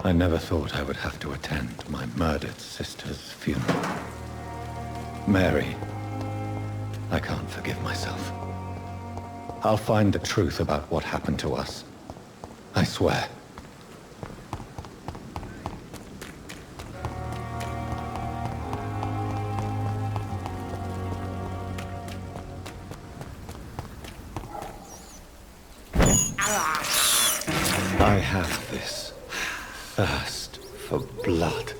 I never thought I would have to attend my murdered sister's funeral. Mary, I can't forgive myself. I'll find the truth about what happened to us. I swear. I have this thirst for blood.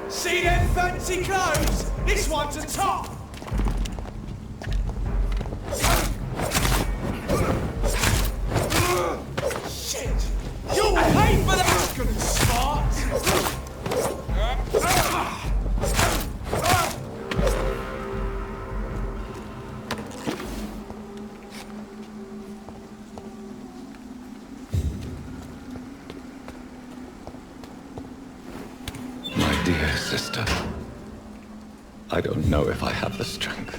See them fancy clothes? This one's a top! Shit! You'll pay for that! Good and smart! Dear sister, I don't know if I have the strength.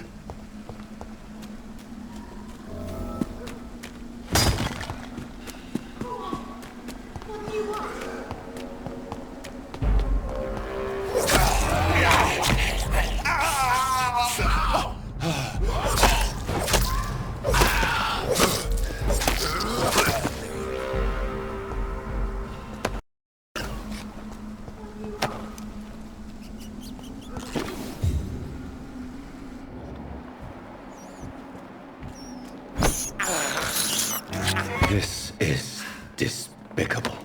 This is despicable.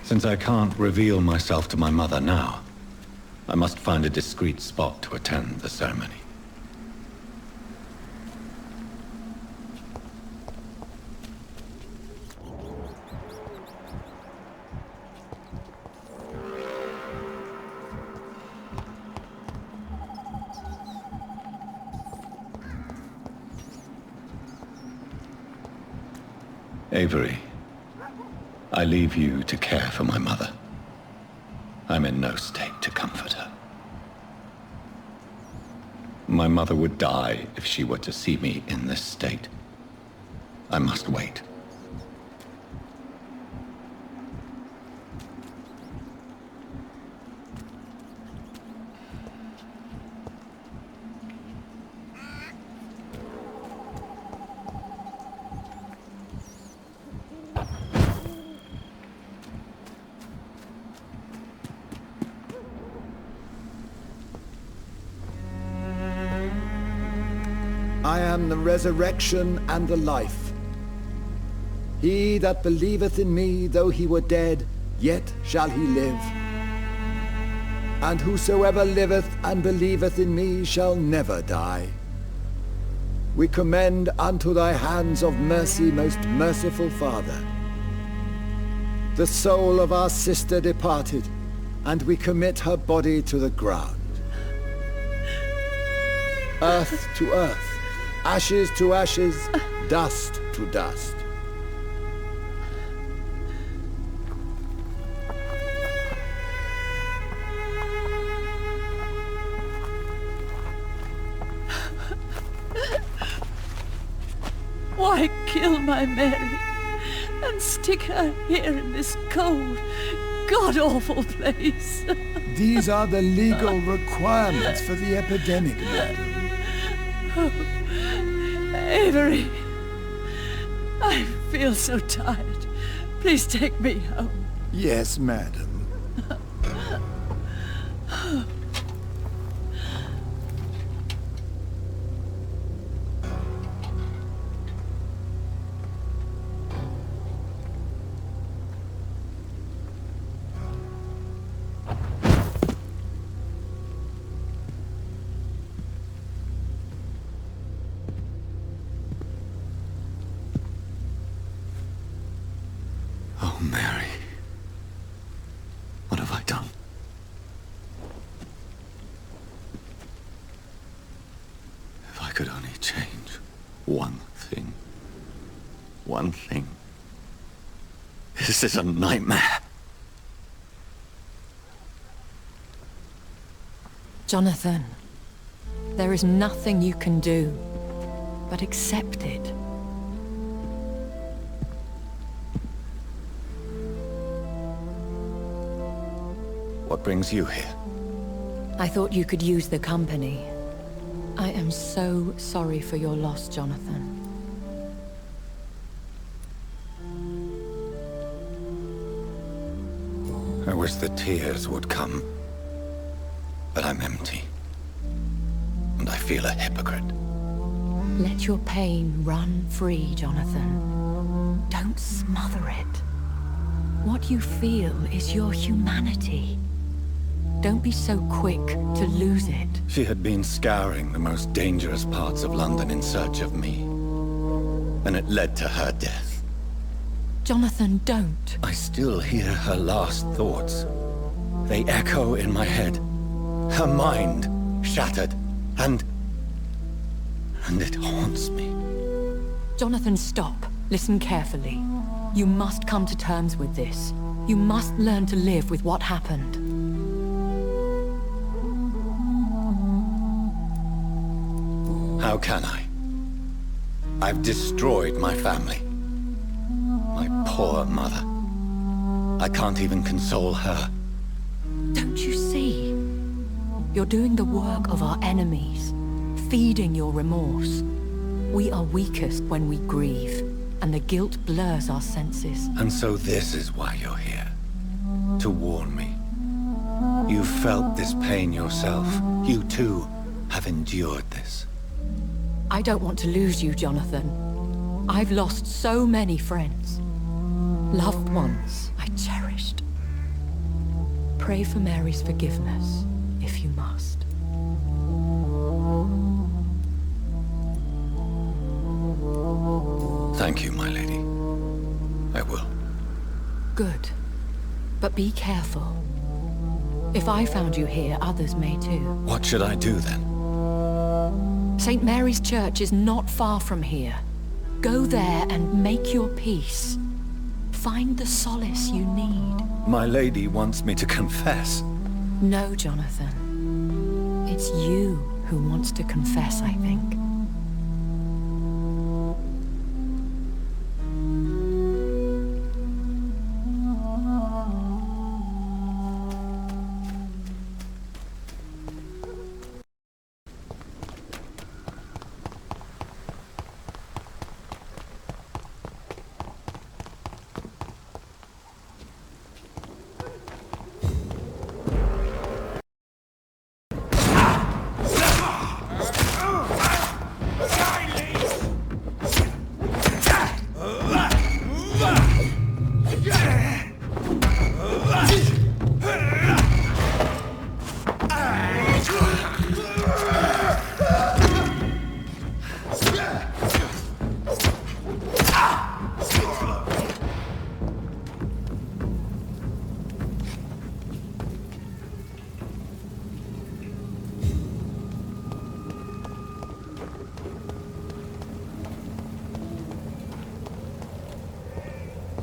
Since I can't reveal myself to my mother now, I must find a discreet spot to attend the ceremony. Avery, I leave you to care for my mother. I'm in no state to comfort her. My mother would die if she were to see me in this state. I must wait. I am the resurrection and the life. He that believeth in me, though he were dead, yet shall he live. And whosoever liveth and believeth in me shall never die. We commend unto thy hands of mercy, most merciful Father, the soul of our sister departed, and we commit her body to the ground. Earth to earth, ashes to ashes, dust to dust. Why kill my Mary and stick her here in this cold, god-awful place? These are the legal requirements for the epidemic, madam. Oh, Avery, I feel so tired. Please take me home. Yes, madam. Oh, Mary. What have I done? If I could only change one thing. One thing. This is a nightmare. Jonathan, there is nothing you can do but accept it. What brings you here? I thought you could use the company. I am so sorry for your loss, Jonathan. I wish the tears would come. But I'm empty. And I feel a hypocrite. Let your pain run free, Jonathan. Don't smother it. What you feel is your humanity. Don't be so quick to lose it. She had been scouring the most dangerous parts of London in search of me. And it led to her death. Jonathan, don't. I still hear her last thoughts. They echo in my head. Her mind shattered, and it haunts me. Jonathan, stop. Listen carefully. You must come to terms with this. You must learn to live with what happened. How can I? I've destroyed my family. My poor mother. I can't even console her. Don't you see? You're doing the work of our enemies, feeding your remorse. We are weakest when we grieve, and the guilt blurs our senses. And so this is why you're here. To warn me. You've felt this pain yourself. You too have endured this. I don't want to lose you, Jonathan. I've lost so many friends. Loved ones I cherished. Pray for Mary's forgiveness, if you must. Thank you, my lady. I will. Good. But be careful. If I found you here, others may too. What should I do then? St. Mary's Church is not far from here. Go there and make your peace. Find the solace you need. My lady wants me to confess. No, Jonathan. It's you who wants to confess, I think.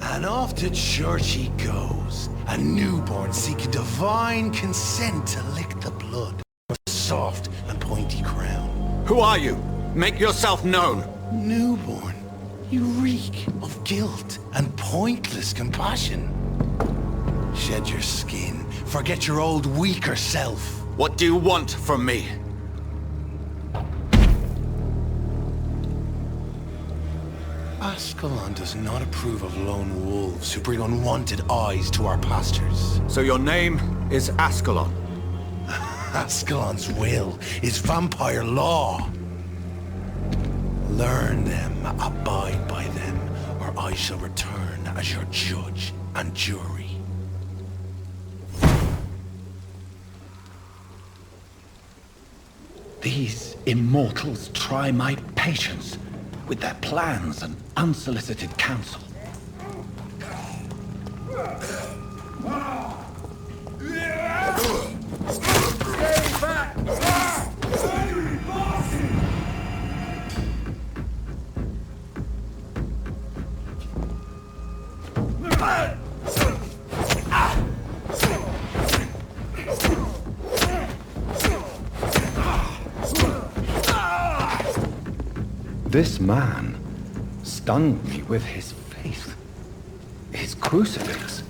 And off to church he goes, a newborn seeking divine consent to lick the blood of a soft and pointy crown. Who are you? Make yourself known. Newborn, you reek of guilt and pointless compassion. Shed your skin, forget your old weaker self. What do you want from me? Ascalon does not approve of lone wolves who bring unwanted eyes to our pastures. So your name is Ascalon? Ascalon's will is vampire law. Learn them, abide by them, or I shall return as your judge and jury. These immortals try my patience with their plans and unsolicited counsel. This man stunned me with his faith, his crucifix.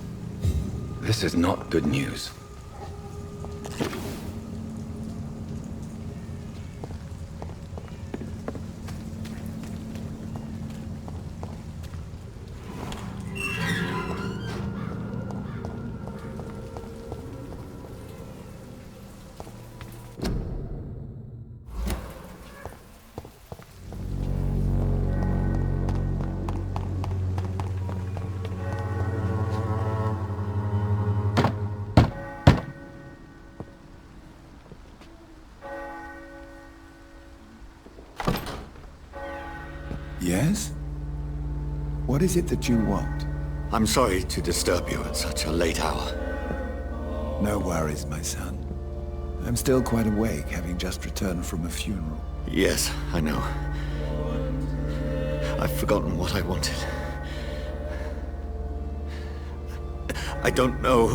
This is not good news. Yes? What is it that you want? I'm sorry to disturb you at such a late hour. No worries, my son. I'm still quite awake, having just returned from a funeral. Yes, I know. I've forgotten what I wanted. I don't know.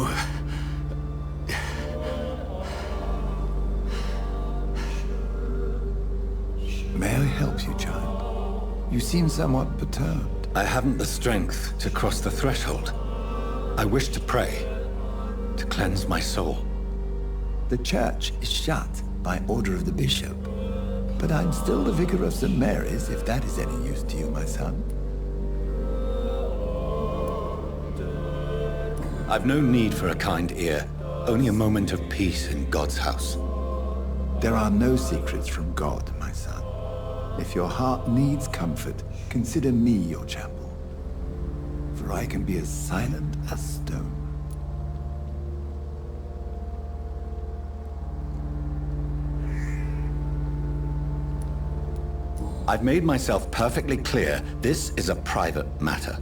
May I help you, child? You seem somewhat perturbed. I haven't the strength to cross the threshold. I wish to pray, to cleanse my soul. The church is shut by order of the bishop. But I'm still the vicar of St. Mary's, if that is any use to you, my son. I've no need for a kind ear, only a moment of peace in God's house. There are no secrets from God, my son. If your heart needs comfort, consider me your chapel. For I can be as silent as stone. I've made myself perfectly clear, this is a private matter.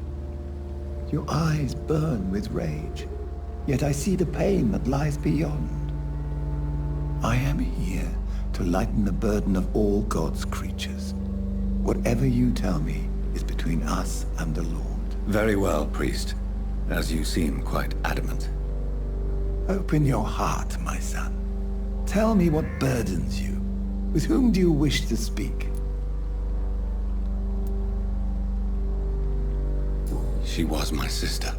Your eyes burn with rage, yet I see the pain that lies beyond. I am here to lighten the burden of all God's creatures. Whatever you tell me is between us and the Lord. Very well, priest, as you seem quite adamant. Open your heart, my son. Tell me what burdens you. With whom do you wish to speak? She was my sister.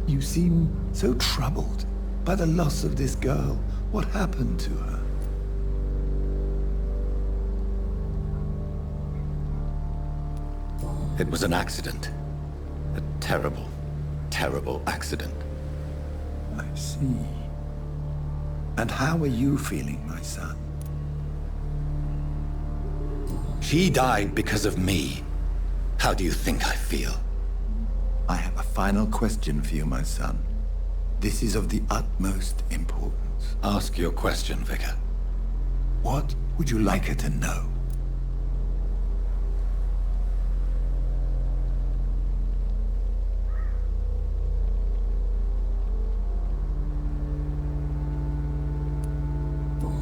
You seem so troubled by the loss of this girl. What happened to her? It was an accident. A terrible, terrible accident. I see. And how are you feeling, my son? She died because of me. How do you think I feel? I have a final question for you, my son. This is of the utmost importance. Ask your question, Vicar. What would you like her to know?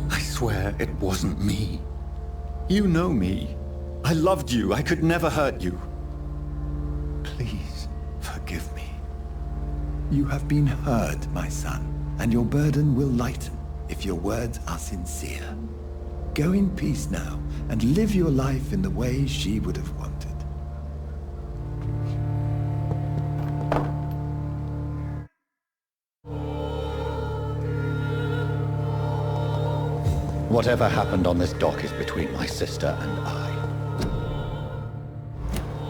I swear it wasn't me. You know me. I loved you. I could never hurt you. Please, forgive forgive me. You have been heard, my son, and your burden will lighten if your words are sincere. Go in peace now, and live your life in the way she would have wanted. Whatever happened on this dock is between my sister and I.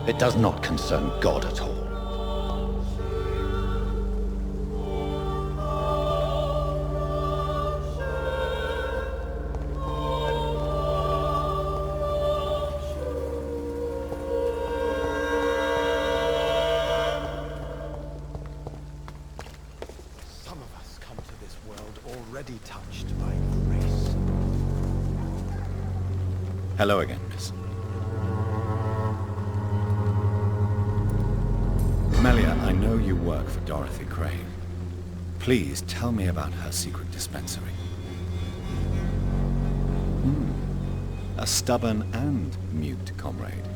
It does not concern God at all. Some of us come to this world already touched by grace. Hello again, miss. Melia, I know you work for Dorothy Crane. Please tell me about her secret dispensary. A stubborn and mute comrade.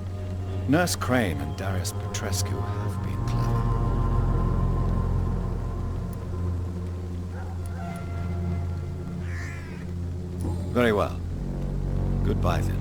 Nurse Crane and Darius Petrescu have been clever. Very well. Goodbye then.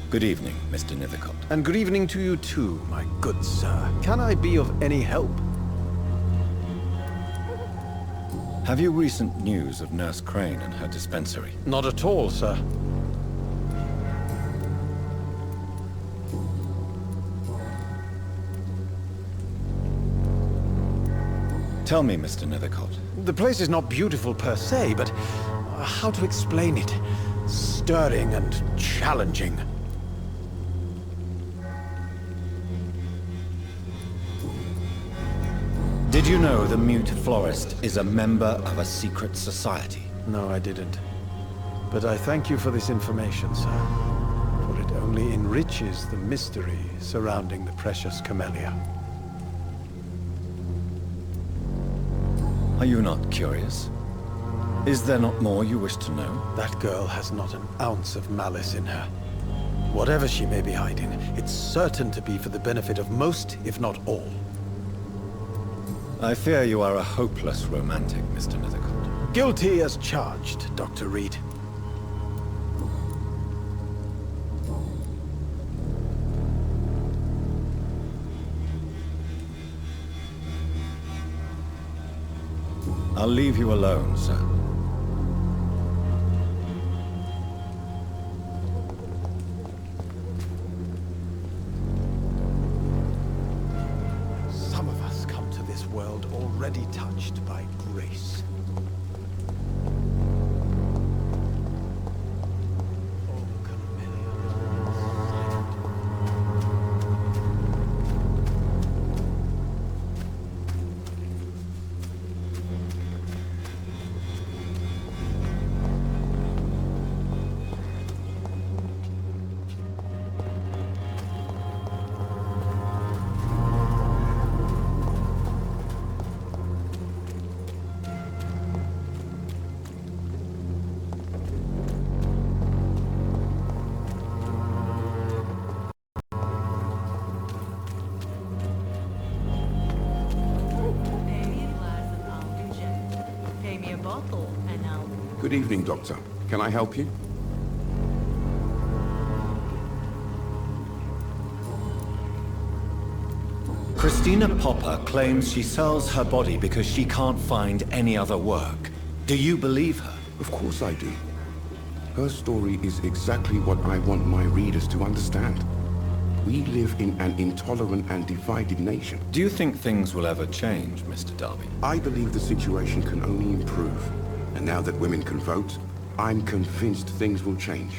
Good evening, Mr. Nithercott. And good evening to you too, my good sir. Can I be of any help? Have you recent news of Nurse Crane and her dispensary? Not at all, sir. Tell me, Mr. Nithercott. The place is not beautiful per se, but how to explain it? Stirring and challenging. Did you know the Mute Florist is a member of a secret society? No, I didn't. But I thank you for this information, sir. For it only enriches the mystery surrounding the precious camellia. Are you not curious? Is there not more you wish to know? That girl has not an ounce of malice in her. Whatever she may be hiding, it's certain to be for the benefit of most, if not all. I fear you are a hopeless romantic, Mr. Nithercott. Guilty as charged, Dr. Reed. I'll leave you alone, sir. Some of us come to this world already touched by grace. Oh, Camellia. Good evening, Doctor. Can I help you? Christina Popper claims she sells her body because she can't find any other work. Do you believe her? Of course I do. Her story is exactly what I want my readers to understand. We live in an intolerant and divided nation. Do you think things will ever change, Mr. Darby? I believe the situation can only improve. And now that women can vote, I'm convinced things will change.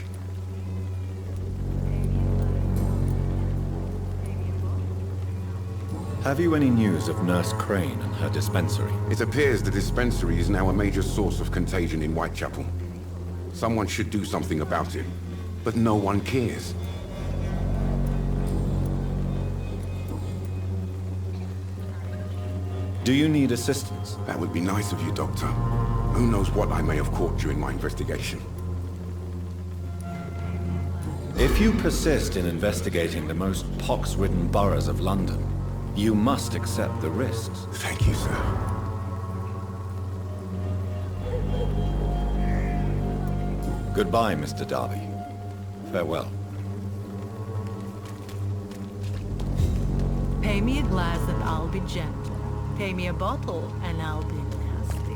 Have you any news of Nurse Crane and her dispensary? It appears the dispensary is now a major source of contagion in Whitechapel. Someone should do something about it, but no one cares. Do you need assistance? That would be nice of you, Doctor. Who knows what I may have caught during my investigation. If you persist in investigating the most pox-ridden boroughs of London, you must accept the risks. Thank you, sir. Goodbye, Mr. Darby. Farewell. Pay me a glass and I'll be gentle. Pay me a bottle and I'll be nasty.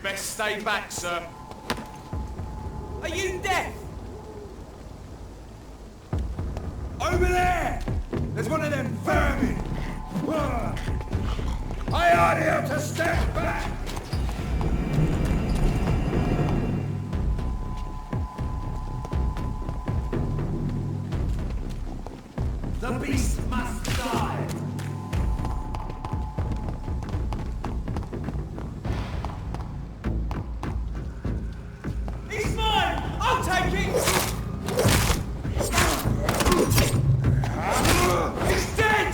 Best stay back, sir. Are you deaf? Over there! There's one of them vermin! I order you to step back! The beast must die! He's mine! I'll take it! He's dead!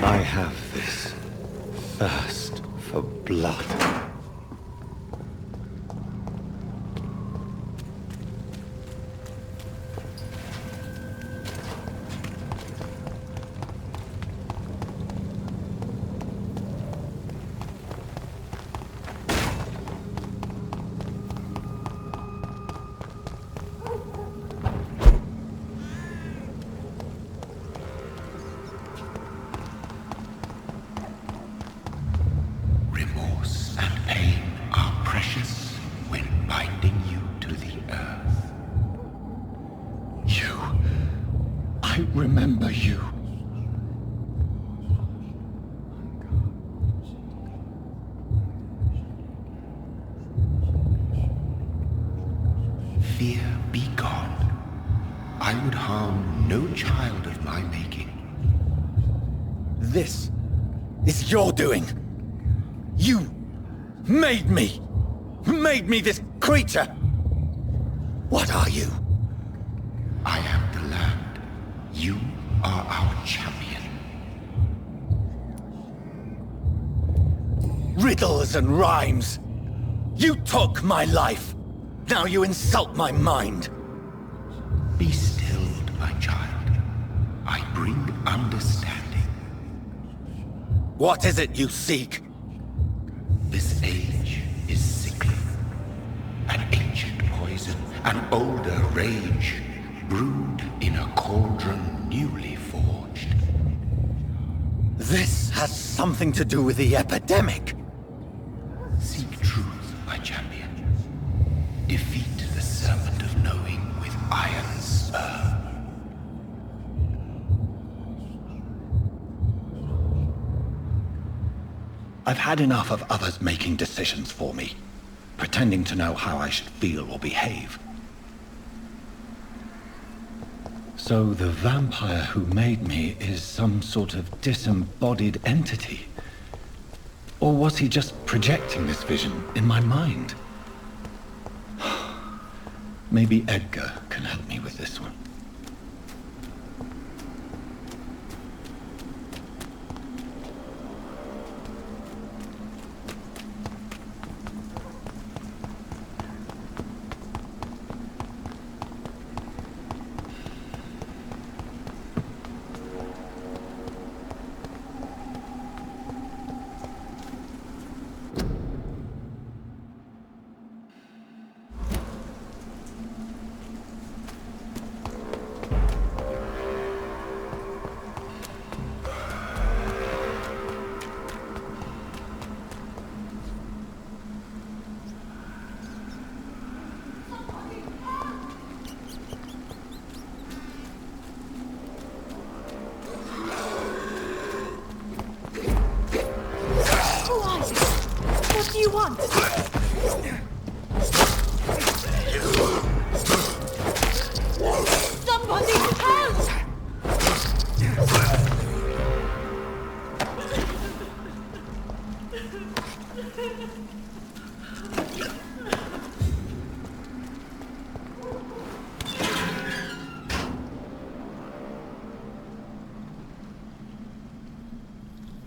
I have this thirst for blood. Remorse and pain are precious when binding you to the earth. You. I remember you. I would harm no child of my making. This is your doing. You made me this creature. What are you? I am the land. You are our champion. Riddles and rhymes. You took my life. Now you insult my mind. Be stilled, my child. I bring understanding. What is it you seek? This age is sickly. An ancient poison, an older rage, brewed in a cauldron newly forged. This has something to do with the epidemic. Seek truth, my champion. Defeat the serpent of knowing with iron spur. I've had enough of others making decisions for me, pretending to know how I should feel or behave. So the vampire who made me is some sort of disembodied entity? Or was he just projecting this vision in my mind? Maybe Edgar can help me with this one. What do you want? Somebody help!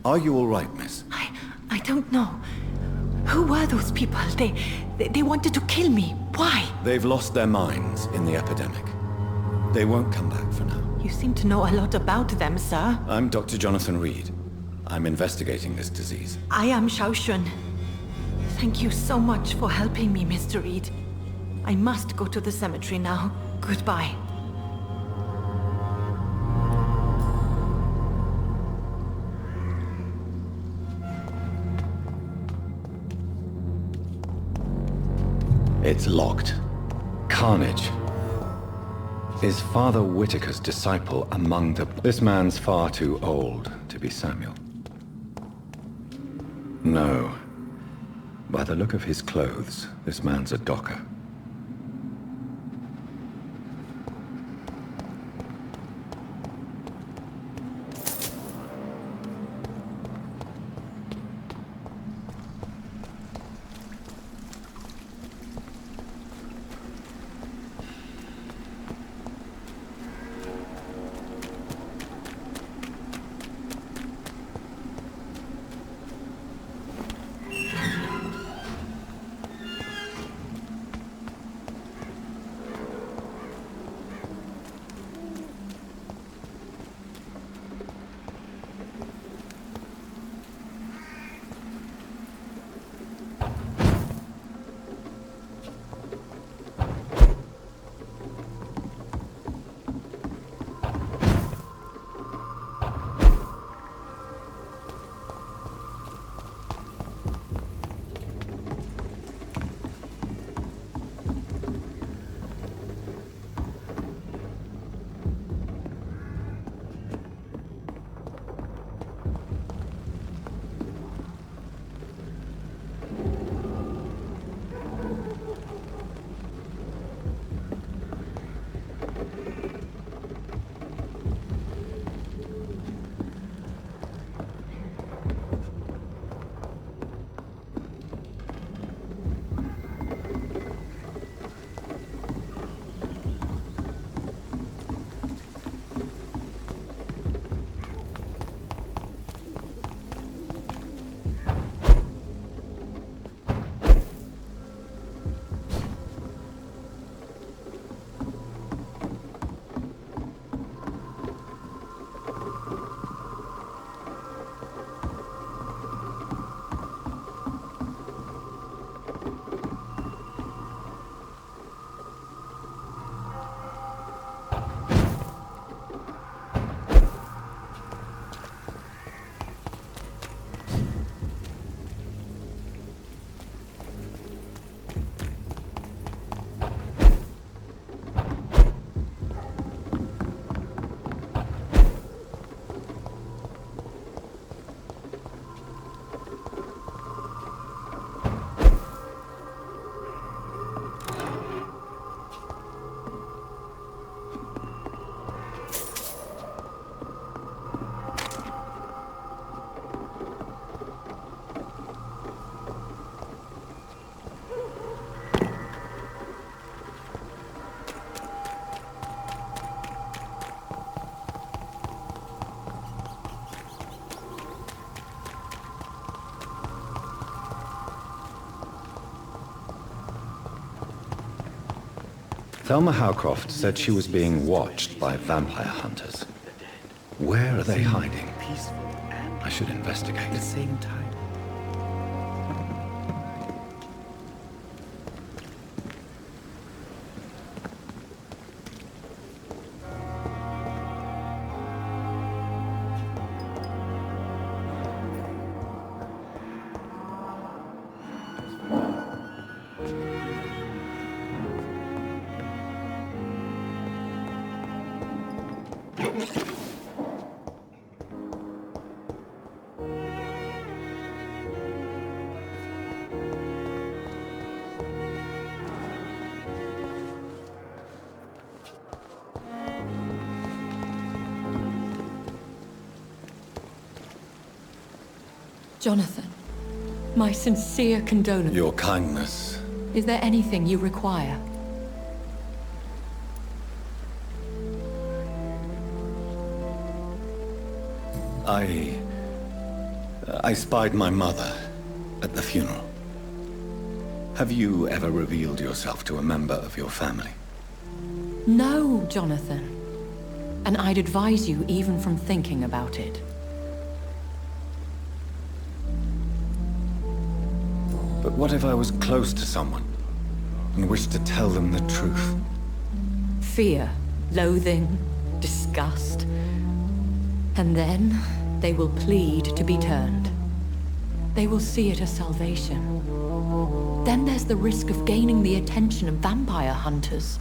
Are you all right, miss? I don't know. Who were those people? They wanted to kill me. Why? They've lost their minds in the epidemic. They won't come back for now. You seem to know a lot about them, sir. I'm Dr. Jonathan Reed. I'm investigating this disease. I am Xiaoshun. Thank you so much for helping me, Mr. Reed. I must go to the cemetery now. Goodbye. It's locked. Carnage. Is Father Whitaker's disciple among the... This man's far too old to be Samuel. No. By the look of his clothes, this man's a docker. Thelma Howcroft said she was being watched by vampire hunters. Where are they hiding? I should investigate. At the same time. Jonathan, my sincere condolences. Your kindness. Is there anything you require? I spied my mother at the funeral. Have you ever revealed yourself to a member of your family? No, Jonathan. And I'd advise you even from thinking about it. But what if I was close to someone and wished to tell them the truth? Fear, loathing, disgust. And then they will plead to be turned. They will see it as salvation. Then there's the risk of gaining the attention of vampire hunters.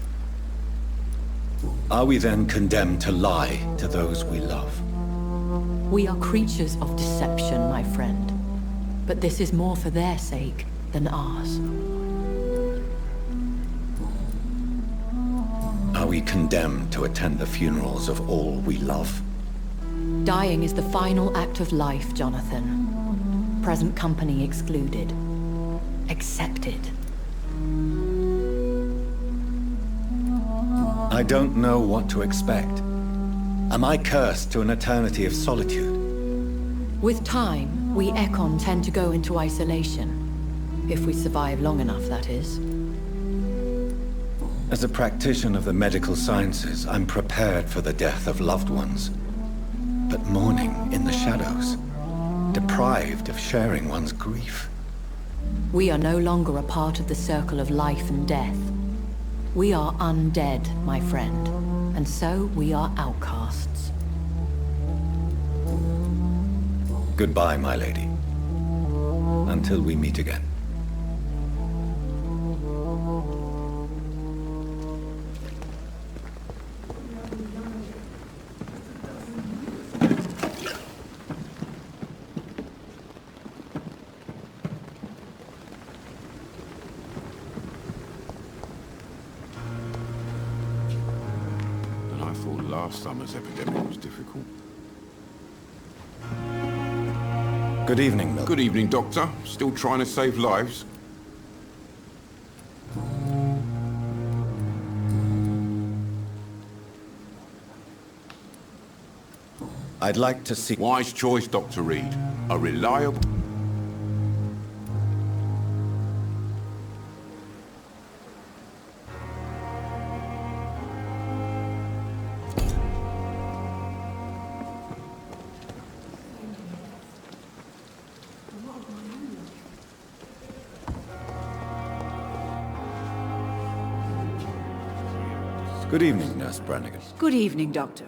Are we then condemned to lie to those we love? We are creatures of deception, my friend. But this is more for their sake than ours. Are we condemned to attend the funerals of all we love? Dying is the final act of life, Jonathan. Present company excluded. Accepted. I don't know what to expect. Am I cursed to an eternity of solitude? With time, we Ekon tend to go into isolation. If we survive long enough, that is. As a practitioner of the medical sciences, I'm prepared for the death of loved ones. But mourning in the shadows, deprived of sharing one's grief. We are no longer a part of the circle of life and death. We are undead, my friend, and so we are outcasts. Goodbye, my lady. Until we meet again. Last summer's epidemic was difficult. Good evening, Milton. Good evening, Doctor. Still trying to save lives? I'd like to see... Wise choice, Dr. Reed. A reliable... Good evening, Nurse Brannigan. Good evening, Doctor.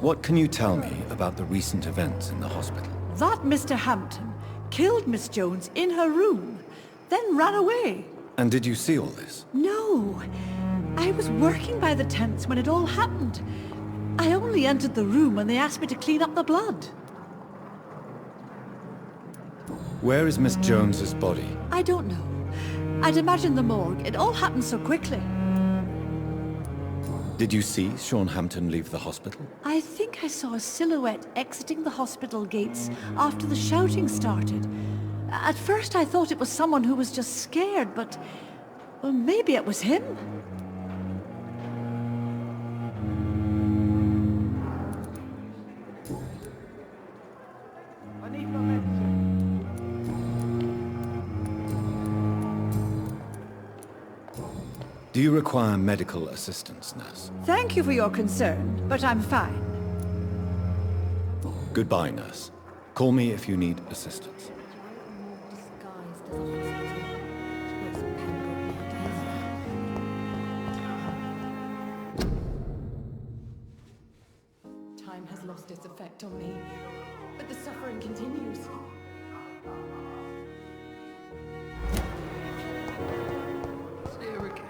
What can you tell me about the recent events in the hospital? That Mr. Hampton killed Miss Jones in her room, then ran away. And did you see all this? No. I was working by the tents when it all happened. I only entered the room when they asked me to clean up the blood. Where is Miss Jones's body? I don't know. I'd imagine the morgue. It all happened so quickly. Did you see Sean Hampton leave the hospital? I think I saw a silhouette exiting the hospital gates after the shouting started. At first I thought it was someone who was just scared, but... well, maybe it was him. Do you require medical assistance, nurse? Thank you for your concern, but I'm fine. Goodbye, nurse. Call me if you need assistance. Time has lost its effect on me, but the suffering continues. Here again.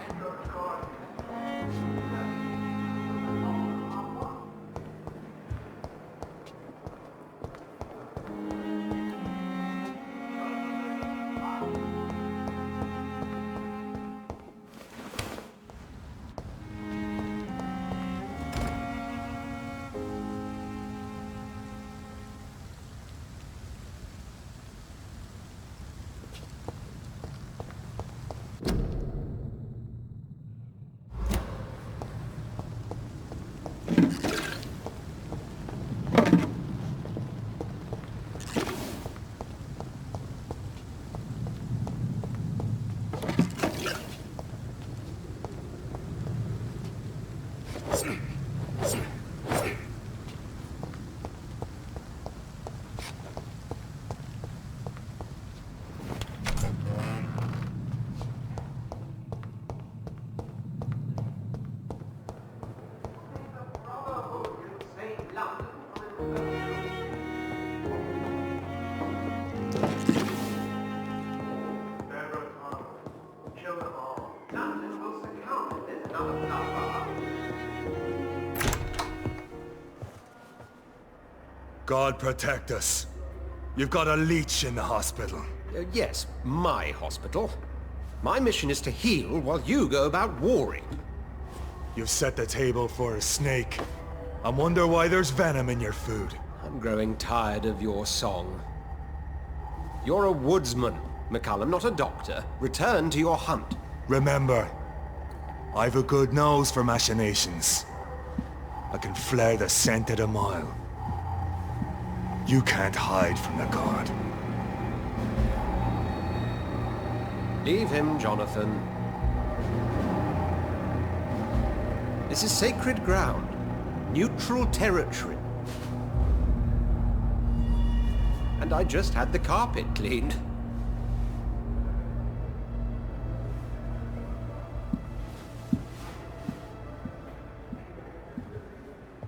God protect us. You've got a leech in the hospital. Yes, my hospital. My mission is to heal while you go about warring. You've set the table for a snake. I wonder why there's venom in your food. I'm growing tired of your song. You're a woodsman, McCullum, not a doctor. Return to your hunt. Remember, I've a good nose for machinations. I can flare the scent at a mile. You can't hide from the guard. Leave him, Jonathan. This is sacred ground. Neutral territory. And I just had the carpet cleaned.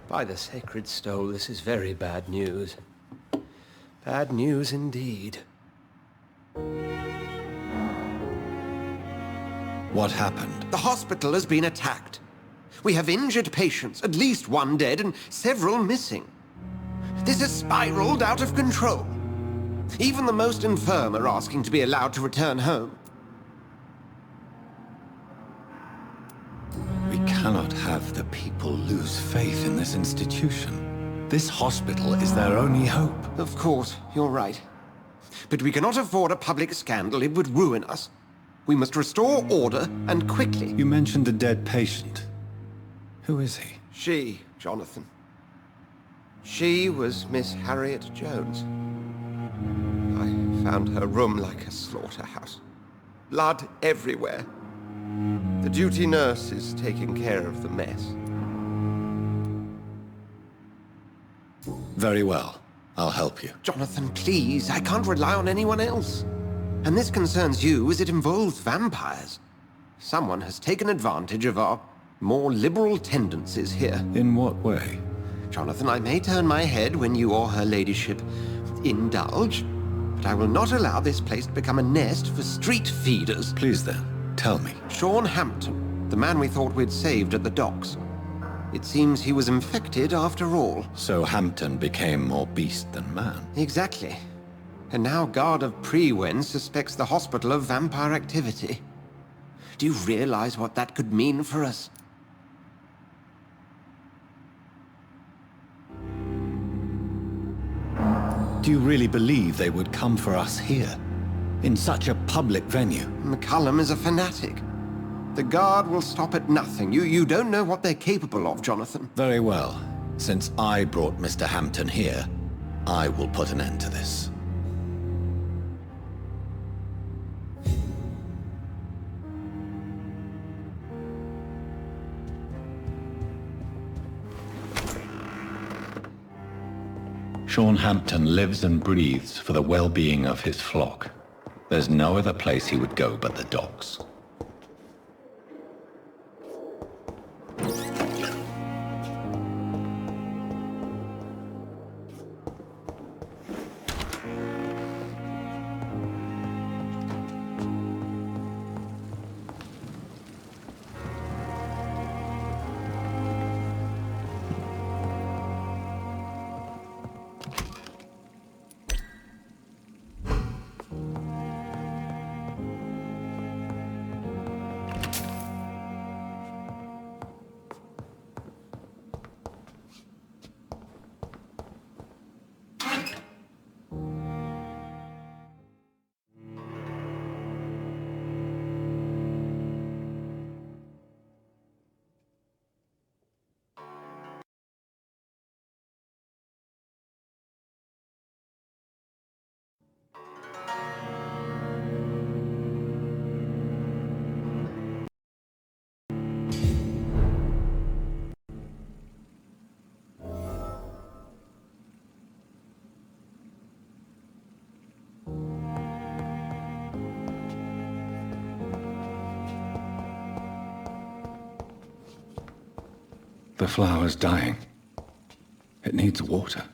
By the sacred stole, this is very bad news. Bad news indeed. What happened? The hospital has been attacked. We have injured patients, at least one dead and several missing. This has spiraled out of control. Even the most infirm are asking to be allowed to return home. We cannot have the people lose faith in this institution. This hospital is their only hope. Of course, you're right. But we cannot afford a public scandal. It would ruin us. We must restore order, and quickly. You mentioned a dead patient. Who is he? She, Jonathan. She was Miss Harriet Jones. I found her room like a slaughterhouse. Blood everywhere. The duty nurse is taking care of the mess. Very well. I'll help you. Jonathan, please. I can't rely on anyone else. And this concerns you as it involves vampires. Someone has taken advantage of our more liberal tendencies here. In what way? Jonathan, I may turn my head when you or her ladyship indulge, but I will not allow this place to become a nest for street feeders. Please then, tell me. Sean Hampton, the man we thought we'd saved at the docks. It seems he was infected after all. So Hampton became more beast than man. Exactly. And now Guard of Prewen suspects the hospital of vampire activity. Do you realize what that could mean for us? Do you really believe they would come for us here? In such a public venue? McCullum is a fanatic. The Guard will stop at nothing. You don't know what they're capable of, Jonathan. Very well. Since I brought Mr. Hampton here, I will put an end to this. Sean Hampton lives and breathes for the well-being of his flock. There's no other place he would go but the docks. The flower's dying. It needs water.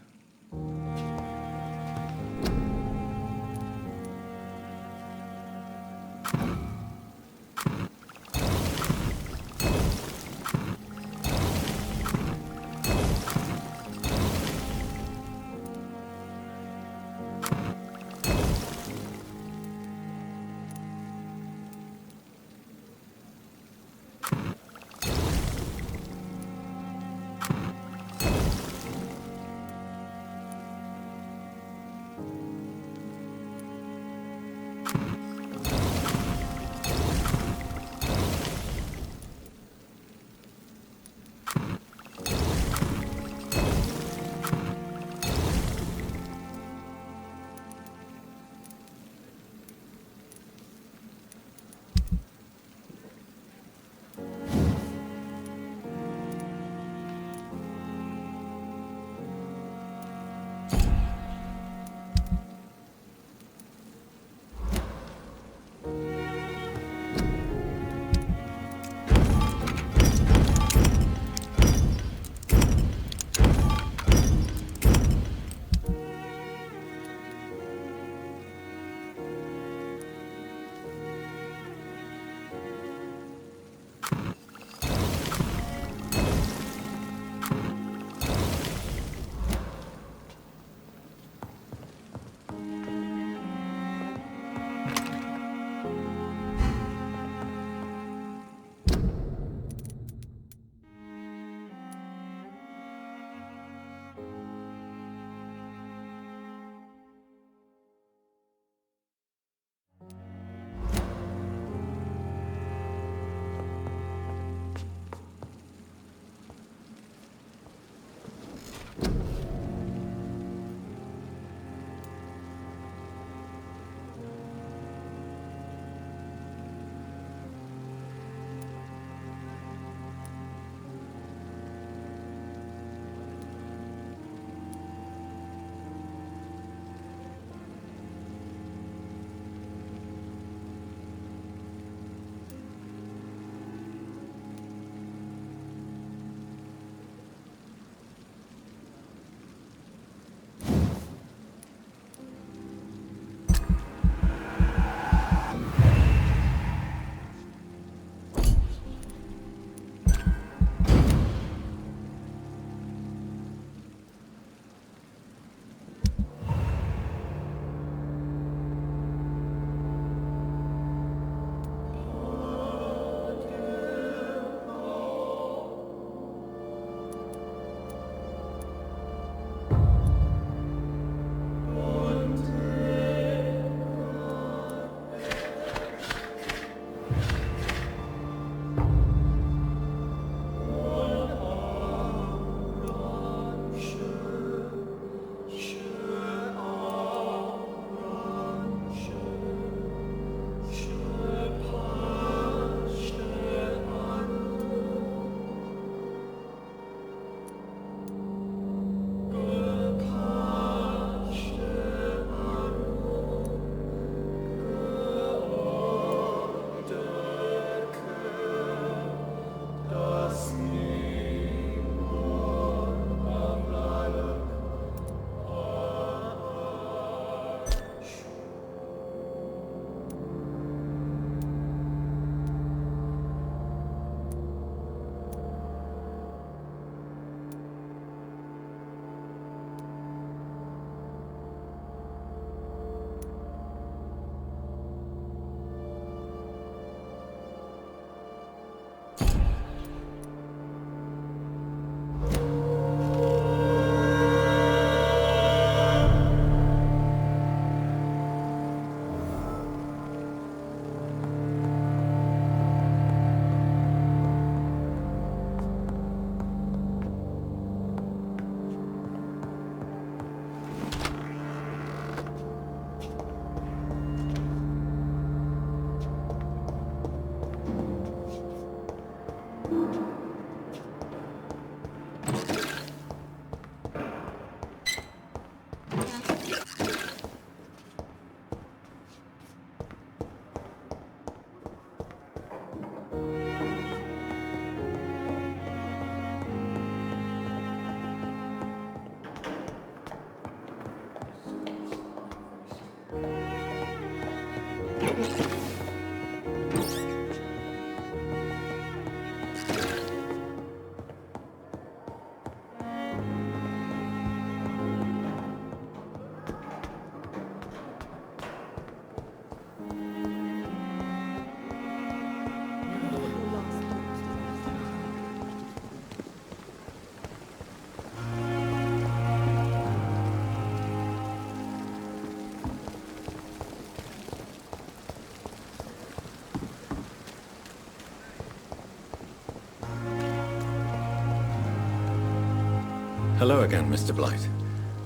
Hello again, Mr. Blight.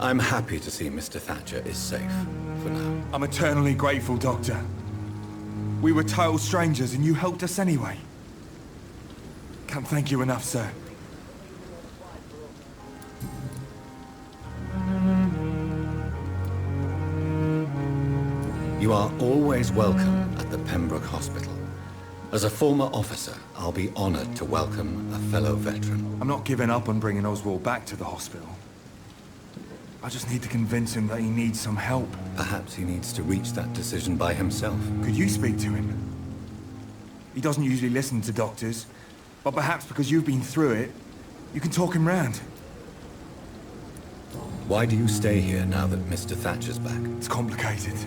I'm happy to see Mr. Thatcher is safe, for now. I'm eternally grateful, Doctor. We were total strangers and you helped us anyway. Can't thank you enough, sir. You are always welcome at the Pembroke Hospital. As a former officer, I'll be honored to welcome a fellow veteran. I'm not giving up on bringing Oswald back to the hospital. I just need to convince him that he needs some help. Perhaps he needs to reach that decision by himself. Could you speak to him? He doesn't usually listen to doctors, but perhaps because you've been through it, you can talk him round. Why do you stay here now that Mr. Thatcher's back? It's complicated.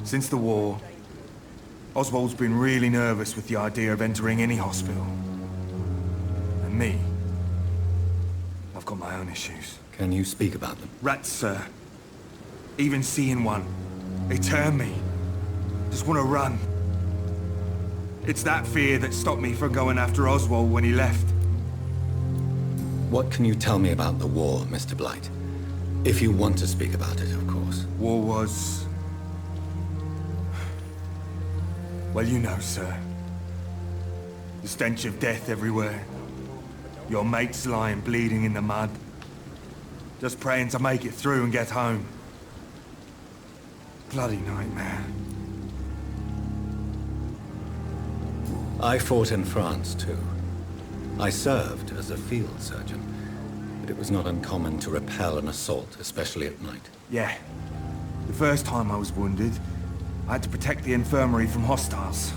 Since the war, Oswald's been really nervous with the idea of entering any hospital. And me, I've got my own issues. Can you speak about them? Rats, sir. Even seeing one, they turn me. Just want to run. It's that fear that stopped me from going after Oswald when he left. What can you tell me about the war, Mr. Blight? If you want to speak about it, of course. War was... well, you know, sir. The stench of death everywhere. Your mates lying bleeding in the mud. Just praying to make it through and get home. Bloody nightmare. I fought in France, too. I served as a field surgeon, but it was not uncommon to repel an assault, especially at night. Yeah. The first time I was wounded, I had to protect the infirmary from hostiles.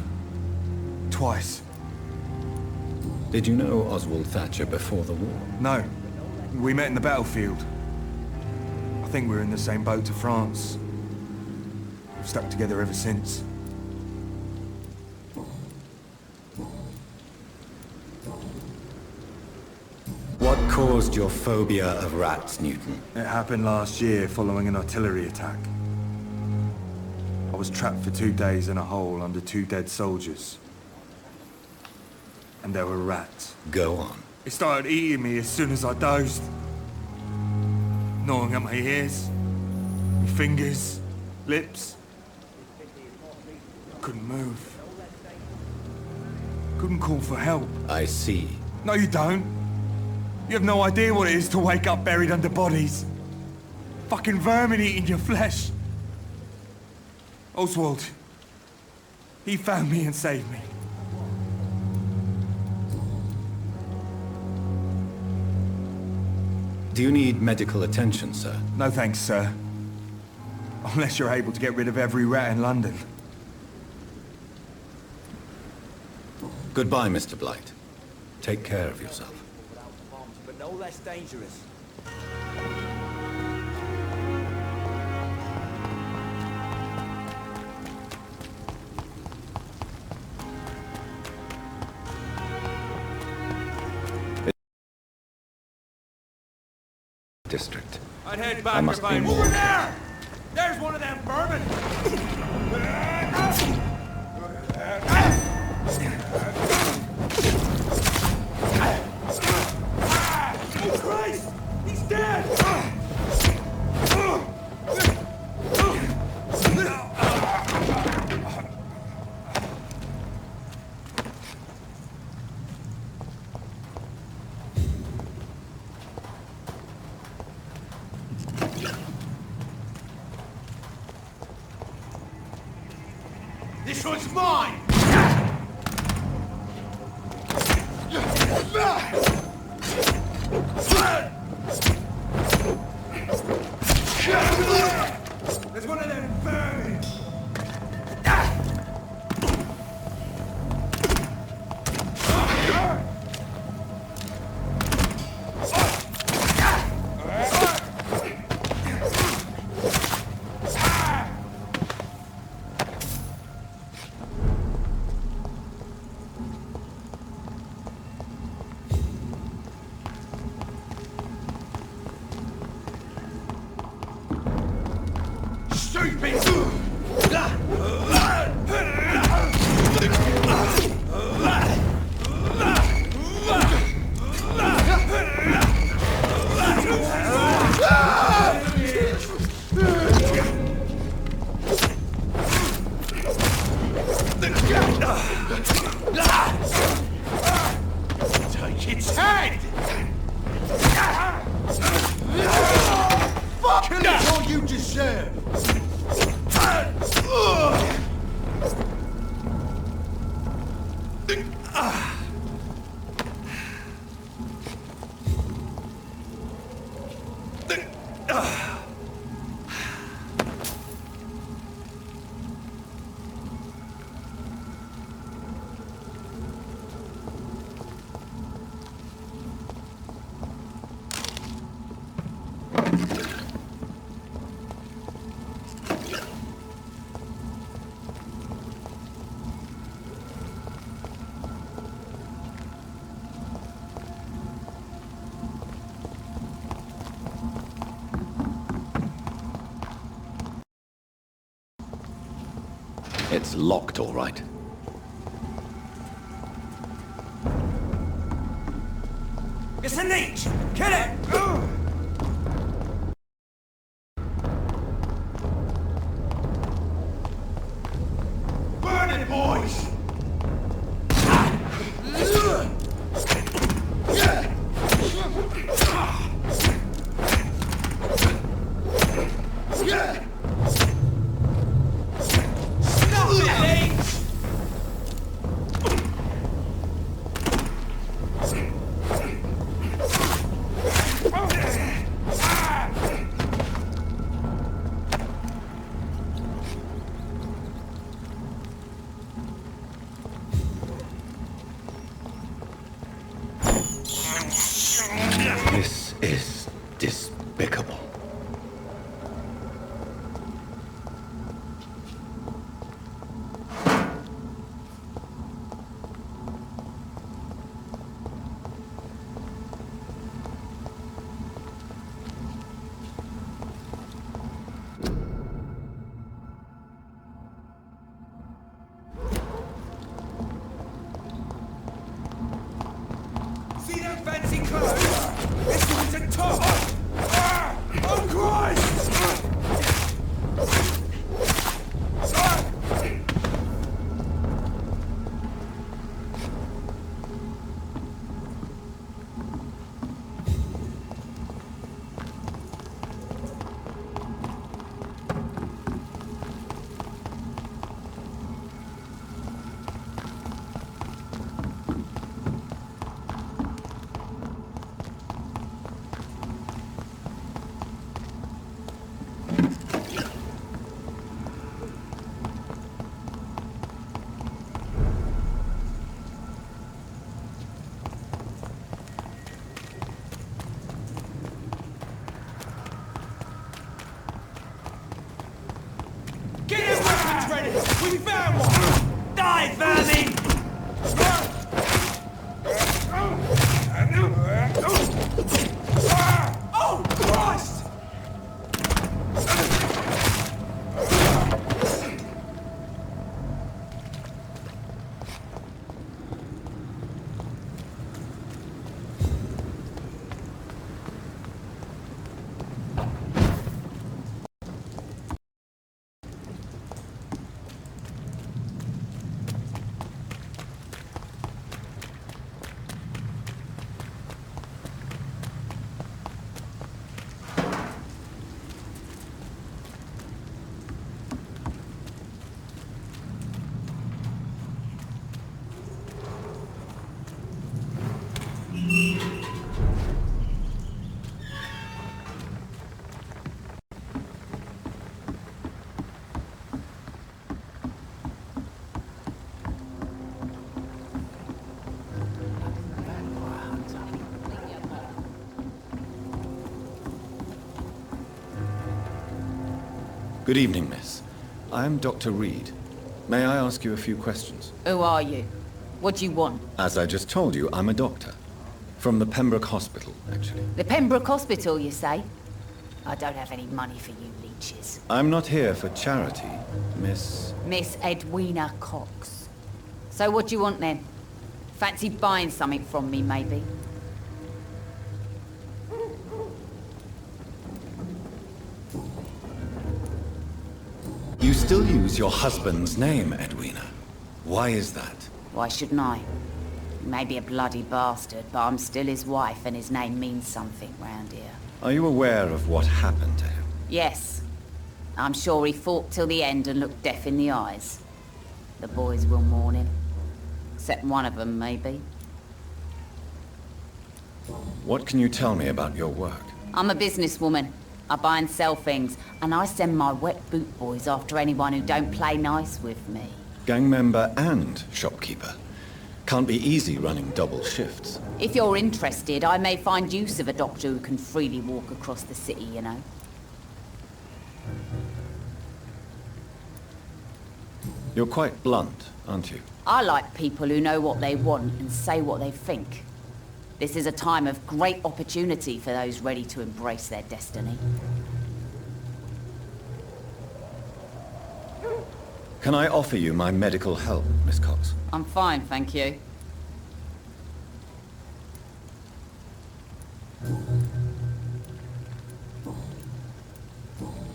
Twice. Did you know Oswald Thatcher before the war? No. We met in the battlefield. I think we were in the same boat to France. We've stuck together ever since. What caused your phobia of rats, Newton? It happened last year following an artillery attack. I was trapped for 2 days in a hole under 2 dead soldiers. And there were rats. Go on. It started eating me as soon as I dozed. Gnawing at my ears, my fingers, lips. Couldn't move. Couldn't call for help. I see. No, you don't. You have no idea what it is to wake up buried under bodies. Fucking vermin eating your flesh. Oswald. He found me and saved me. Do you need medical attention, sir? No thanks, sir. Unless you're able to get rid of every rat in London. Goodbye, Mr. Blight. Take care of yourself. But no less dangerous. District. I'd head back I must if be I... more Over there! There's one of them vermin! Oh, Christ! He's dead! This one's mine! There's one of them birds! Take its head! Kill it all you deserve! It's locked, all right. It's a leech! Kill it! Burn it, boys! This is despicable. See them fancy clothes? This one's a top! Oh, Christ! Get your weapons ready! We found one! Die, vermin! Oh, Christ! Good evening, miss. I am Dr. Reed. May I ask you a few questions? Who are you? What do you want? As I just told you, I'm a doctor. From the Pembroke Hospital, actually. The Pembroke Hospital, you say? I don't have any money for you leeches. I'm not here for charity, Miss... Miss Edwina Cox. So what do you want then? Fancy buying something from me, maybe? You still use your husband's name, Edwina. Why is that? Why shouldn't I? He may be a bloody bastard, but I'm still his wife and his name means something round here. Are you aware of what happened to him? Yes. I'm sure he fought till the end and looked death in the eyes. The boys will mourn him. Except one of them, maybe. What can you tell me about your work? I'm a businesswoman. I buy and sell things, and I send my wet boot boys after anyone who don't play nice with me. Gang member and shopkeeper. Can't be easy running double shifts. If you're interested, I may find use of a doctor who can freely walk across the city, you know. You're quite blunt, aren't you? I like people who know what they want and say what they think. This is a time of great opportunity for those ready to embrace their destiny. Can I offer you my medical help, Miss Cox? I'm fine, thank you.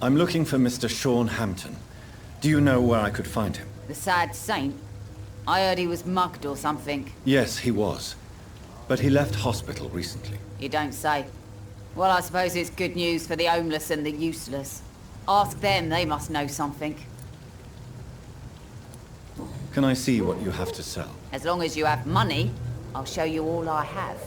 I'm looking for Mr. Sean Hampton. Do you know where I could find him? The sad saint? I heard he was mugged or something. Yes, he was. But he left hospital recently. You don't say. Well, I suppose it's good news for the homeless and the useless. Ask them, they must know something. Can I see what you have to sell? As long as you have money, I'll show you all I have.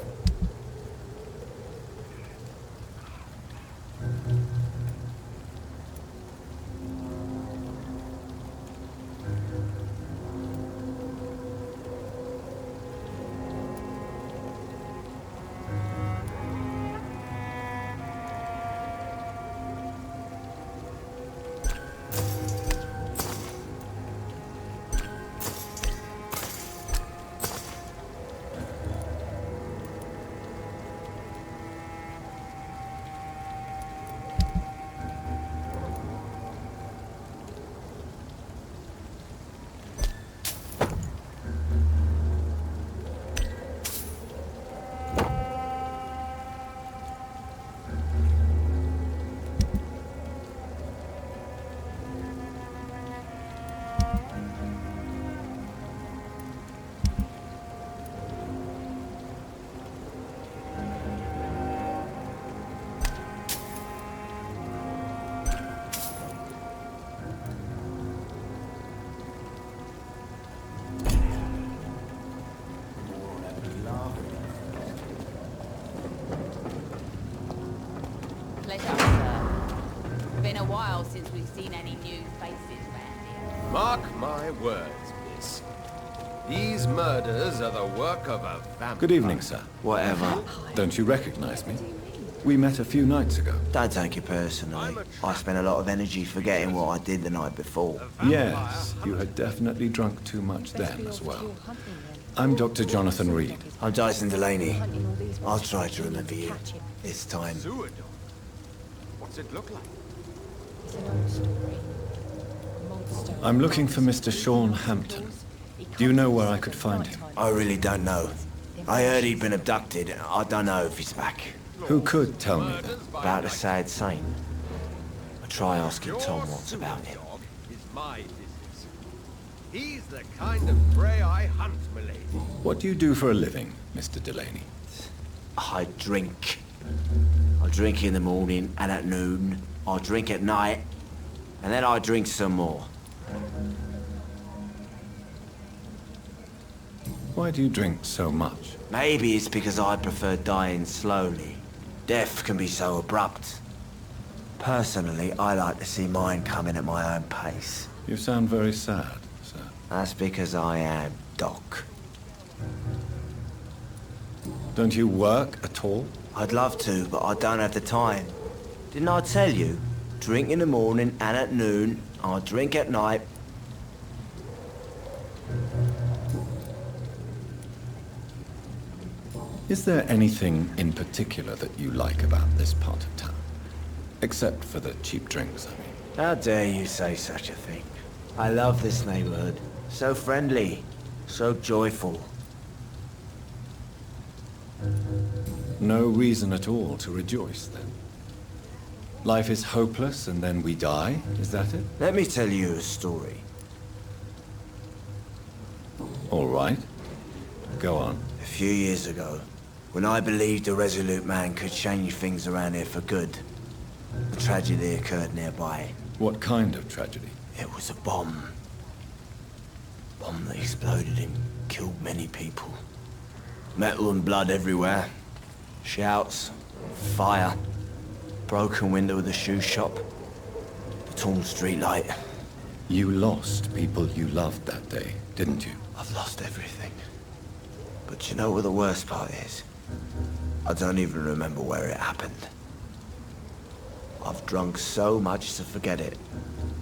Pleasure, sir. Been a while since we've seen any new faces round here. Mark my words, miss. These murders are the work of a vampire. Good evening, sir. Whatever. Don't you recognize me? We met a few nights ago. Don't take it personally. I spent a lot of energy forgetting what I did the night before. Yes, you had definitely drunk too much then as well. I'm Dr. Jonathan Reed. I'm Dyson Delaney. I'll try to remember you. This time. What's it look like? I'm looking for Mr. Sean Hampton. Do you know where I could find him? I really don't know. I heard he'd been abducted. I don't know if he's back. Who could tell me that? About the sad saint. I'll try asking Tom what's about him. Is my business. He's the kind of prey I hunt, m'lady. What do you do for a living, Mr. Delaney? I drink. I drink in the morning and at noon. I drink at night. And then I drink some more. Why do you drink so much? Maybe it's because I prefer dying slowly. Death can be so abrupt. Personally, I like to see mine coming at my own pace. You sound very sad, sir. That's because I am Doc. Don't you work at all? I'd love to, but I don't have the time. Didn't I tell you? Drink in the morning and at noon. I drink at night. Is there anything in particular that you like about this part of town? Except for the cheap drinks, I mean. How dare you say such a thing? I love this neighborhood. So friendly. So joyful. No reason at all to rejoice, then? Life is hopeless and then we die, is that it? Let me tell you a story. All right. Go on. A few years ago, when I believed a resolute man could change things around here for good, a tragedy occurred nearby. What kind of tragedy? It was a bomb. Bomb that exploded and killed many people. Metal and blood everywhere. Shouts, fire, broken window of the shoe shop, the torn street light. You lost people you loved that day, didn't you? I've lost everything. But you know what the worst part is? I don't even remember where it happened. I've drunk so much to forget it,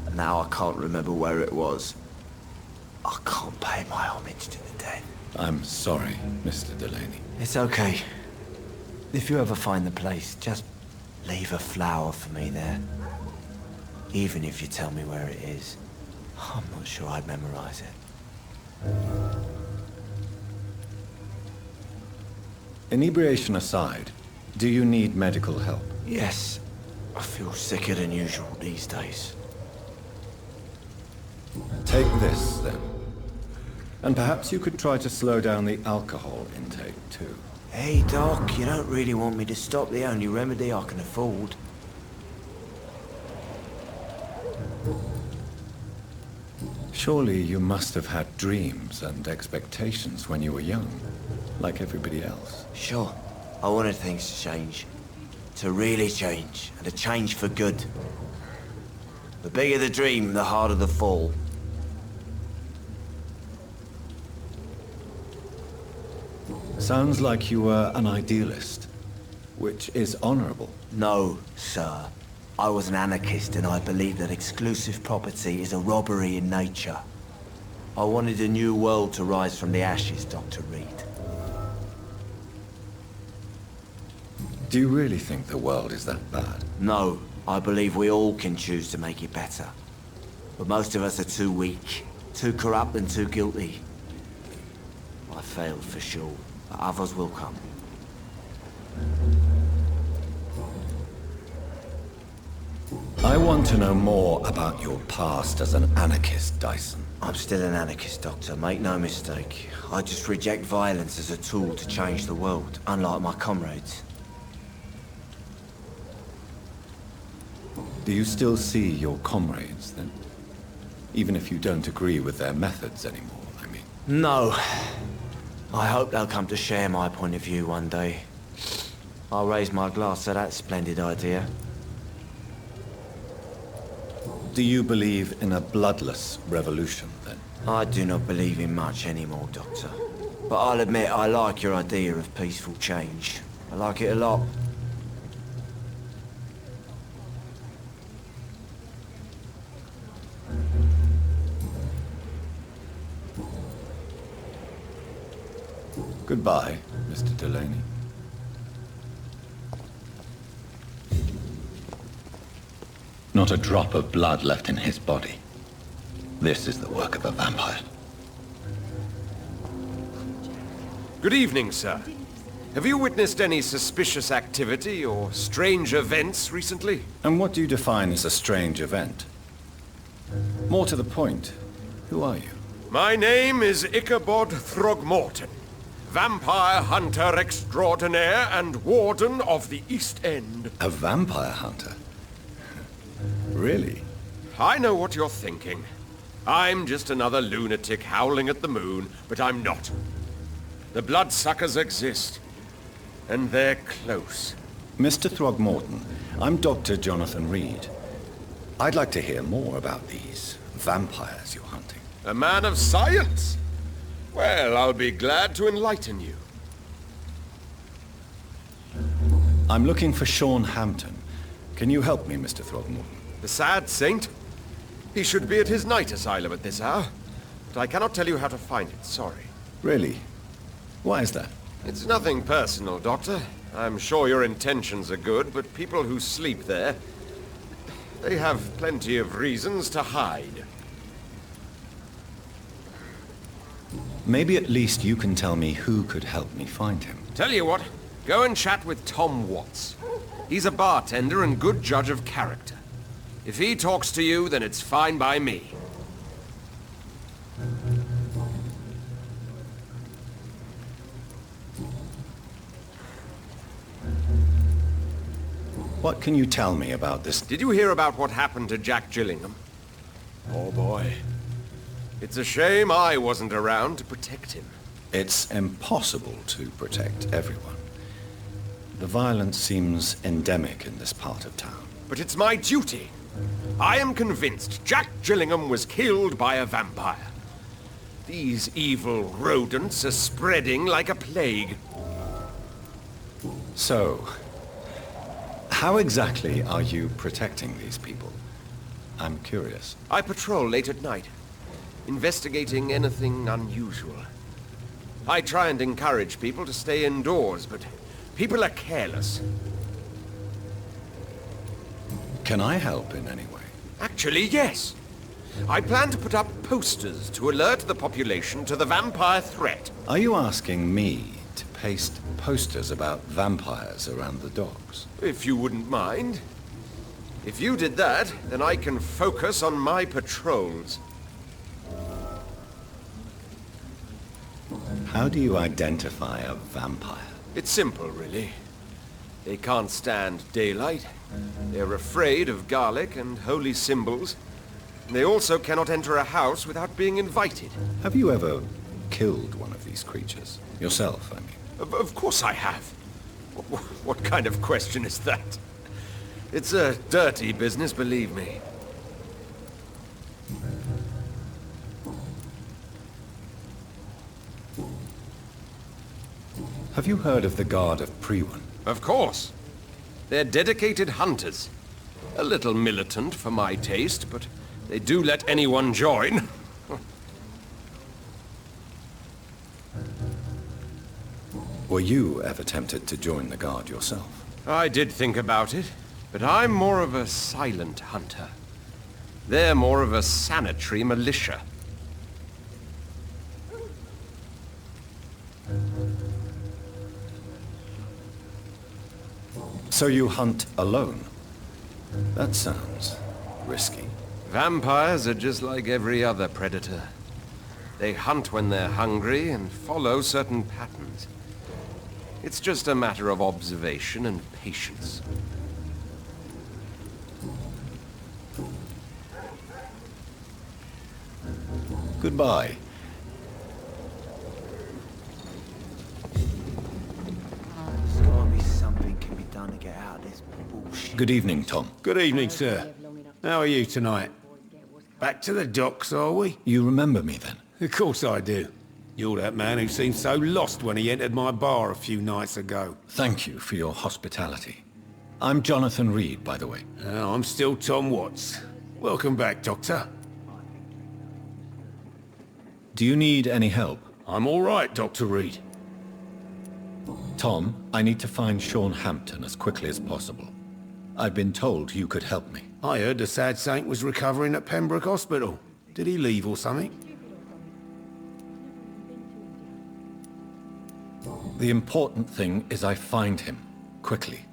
and now I can't remember where it was. I can't pay my homage to the dead. I'm sorry, Mr. Delaney. It's okay. If you ever find the place, just leave a flower for me there. Even if you tell me where it is, I'm not sure I'd memorize it. Inebriation aside, do you need medical help? Yes. I feel sicker than usual these days. Take this, then. And perhaps you could try to slow down the alcohol intake, too. Hey, Doc, you don't really want me to stop the only remedy I can afford. Surely you must have had dreams and expectations when you were young, like everybody else. Sure. I wanted things to change. To really change, and to change for good. The bigger the dream, the harder the fall. Sounds like you were an idealist, which is honorable. No, sir. I was an anarchist and I believed that exclusive property is a robbery in nature. I wanted a new world to rise from the ashes, Dr. Reed. Do you really think the world is that bad? No, I believe we all can choose to make it better. But most of us are too weak, too corrupt and too guilty. I failed for sure, but others will come. I want to know more about your past as an anarchist, Dyson. I'm still an anarchist, Doctor, make no mistake. I just reject violence as a tool to change the world, unlike my comrades. Do you still see your comrades, then? Even if you don't agree with their methods anymore, I mean. No. I hope they'll come to share my point of view one day. I'll raise my glass to that splendid idea. Do you believe in a bloodless revolution, then? I do not believe in much anymore, Doctor. But I'll admit I like your idea of peaceful change. I like it a lot. Goodbye, Mr. Delaney. Not a drop of blood left in his body. This is the work of a vampire. Good evening, sir. Have you witnessed any suspicious activity or strange events recently? And what do you define as a strange event? More to the point, who are you? My name is Ichabod Throgmorton, vampire hunter extraordinaire and warden of the East End. A vampire hunter? Really? I know what you're thinking. I'm just another lunatic howling at the moon, but I'm not. The bloodsuckers exist, and they're close. Mr. Throgmorton, I'm Dr. Jonathan Reed. I'd like to hear more about these vampires you're hunting. A man of science? Well, I'll be glad to enlighten you. I'm looking for Sean Hampton. Can you help me, Mr. Throgmorton? The sad saint? He should be at his night asylum at this hour. But I cannot tell you how to find it, sorry. Really? Why is that? It's nothing personal, Doctor. I'm sure your intentions are good, but people who sleep there, they have plenty of reasons to hide. Maybe at least you can tell me who could help me find him. Tell you what, go and chat with Tom Watts. He's a bartender and good judge of character. If he talks to you, then it's fine by me. What can you tell me about this? Did you hear about what happened to Jack Gillingham? Oh boy. It's a shame I wasn't around to protect him. It's impossible to protect everyone. The violence seems endemic in this part of town. But it's my duty. I am convinced Jack Gillingham was killed by a vampire. These evil rodents are spreading like a plague. So, how exactly are you protecting these people? I'm curious. I patrol late at night, investigating anything unusual. I try and encourage people to stay indoors, but people are careless. Can I help in any way? Actually, yes. I plan to put up posters to alert the population to the vampire threat. Are you asking me to paste posters about vampires around the docks? If you wouldn't mind. If you did that, then I can focus on my patrols. How do you identify a vampire? It's simple, really. They can't stand daylight. They're afraid of garlic and holy symbols. They also cannot enter a house without being invited. Have you ever killed one of these creatures? Yourself, I mean. Of course I have. What kind of question is that? It's a dirty business, believe me. Have you heard of the Guard of Priwan? Of course. They're dedicated hunters. A little militant for my taste, but they do let anyone join. Were you ever tempted to join the Guard yourself? I did think about it, but I'm more of a silent hunter. They're more of a sanitary militia. So you hunt alone? That sounds risky. Vampires are just like every other predator. They hunt when they're hungry and follow certain patterns. It's just a matter of observation and patience. Goodbye. There's gotta be something can be done to get out of this bullshit. Good evening, Tom. Good evening, sir. How are you tonight? Back to the docks, are we? You remember me then? Of course I do. You're that man who seemed so lost when he entered my bar a few nights ago. Thank you for your hospitality. I'm Jonathan Reed, by the way. I'm still Tom Watts. Welcome back, Doctor. Do you need any help? I'm all right, Dr. Reed. Tom, I need to find Sean Hampton as quickly as possible. I've been told you could help me. I heard the sad saint was recovering at Pembroke Hospital. Did he leave or something? The important thing is I find him, quickly.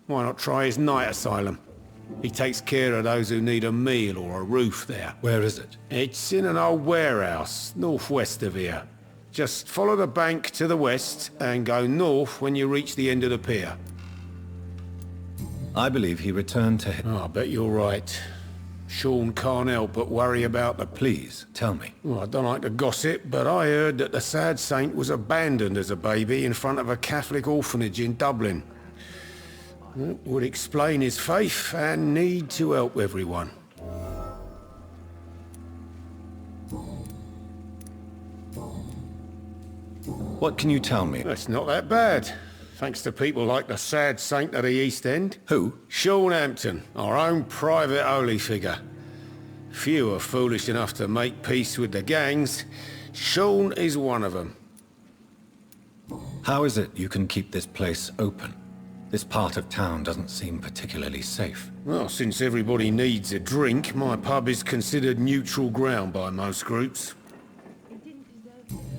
Why not try his night asylum? He takes care of those who need a meal or a roof there. Where is it? It's in an old warehouse, northwest of here. Just follow the bank to the west and go north when you reach the end of the pier. I believe he returned to him. I bet you're right. Sean can't help but worry about the... Please, tell me. Well, I don't like to gossip, but I heard that the sad saint was abandoned as a baby in front of a Catholic orphanage in Dublin. That would explain his faith and need to help everyone. What can you tell me? It's not that bad. Thanks to people like the sad saint of the East End. Who? Sean Hampton, our own private holy figure. Few are foolish enough to make peace with the gangs. Sean is one of them. How is it you can keep this place open? This part of town doesn't seem particularly safe. Well, since everybody needs a drink, my pub is considered neutral ground by most groups.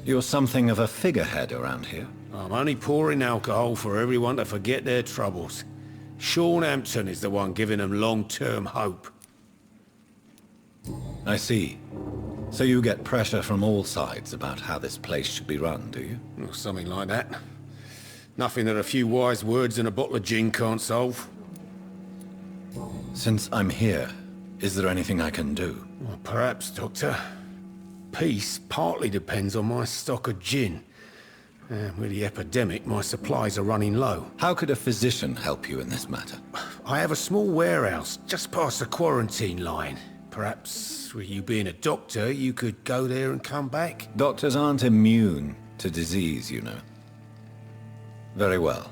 You're something of a figurehead around here. I'm only pouring alcohol for everyone to forget their troubles. Sean Hampton is the one giving them long-term hope. I see. So you get pressure from all sides about how this place should be run, do you? Well, something like that. Nothing that a few wise words and a bottle of gin can't solve. Since I'm here, is there anything I can do? Well, perhaps, Doctor. Peace partly depends on my stock of gin. With the epidemic, my supplies are running low. How could a physician help you in this matter? I have a small warehouse just past the quarantine line. Perhaps, with you being a doctor, you could go there and come back? Doctors aren't immune to disease, you know. Very well.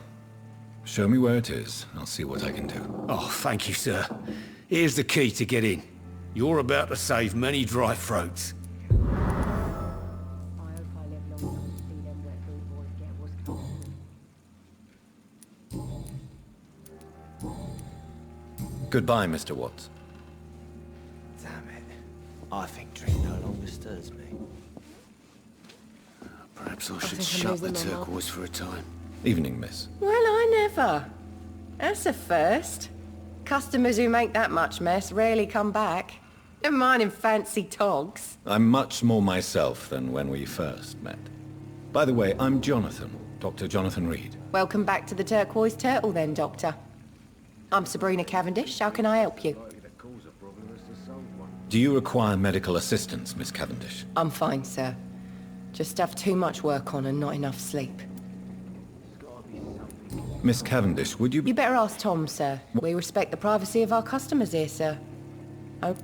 Show me where it is. I'll see what I can do. Oh, thank you, sir. Here's the key to get in. You're about to save many dry throats. Goodbye, Mr. Watts. Damn it. I think drink no longer stirs me. Perhaps I should shut the turquoise for a time. Evening, miss. Well, I never. That's a first. Customers who make that much mess rarely come back. Never mind in fancy togs. I'm much more myself than when we first met. By the way, I'm Jonathan, Dr. Jonathan Reed. Welcome back to the Turquoise Turtle then, Doctor. I'm Sabrina Cavendish. How can I help you? Do you require medical assistance, Miss Cavendish? I'm fine, sir. Just have too much work on and not enough sleep. Miss Cavendish, would you... You better ask Tom, sir. We respect the privacy of our customers here, sir. Oh.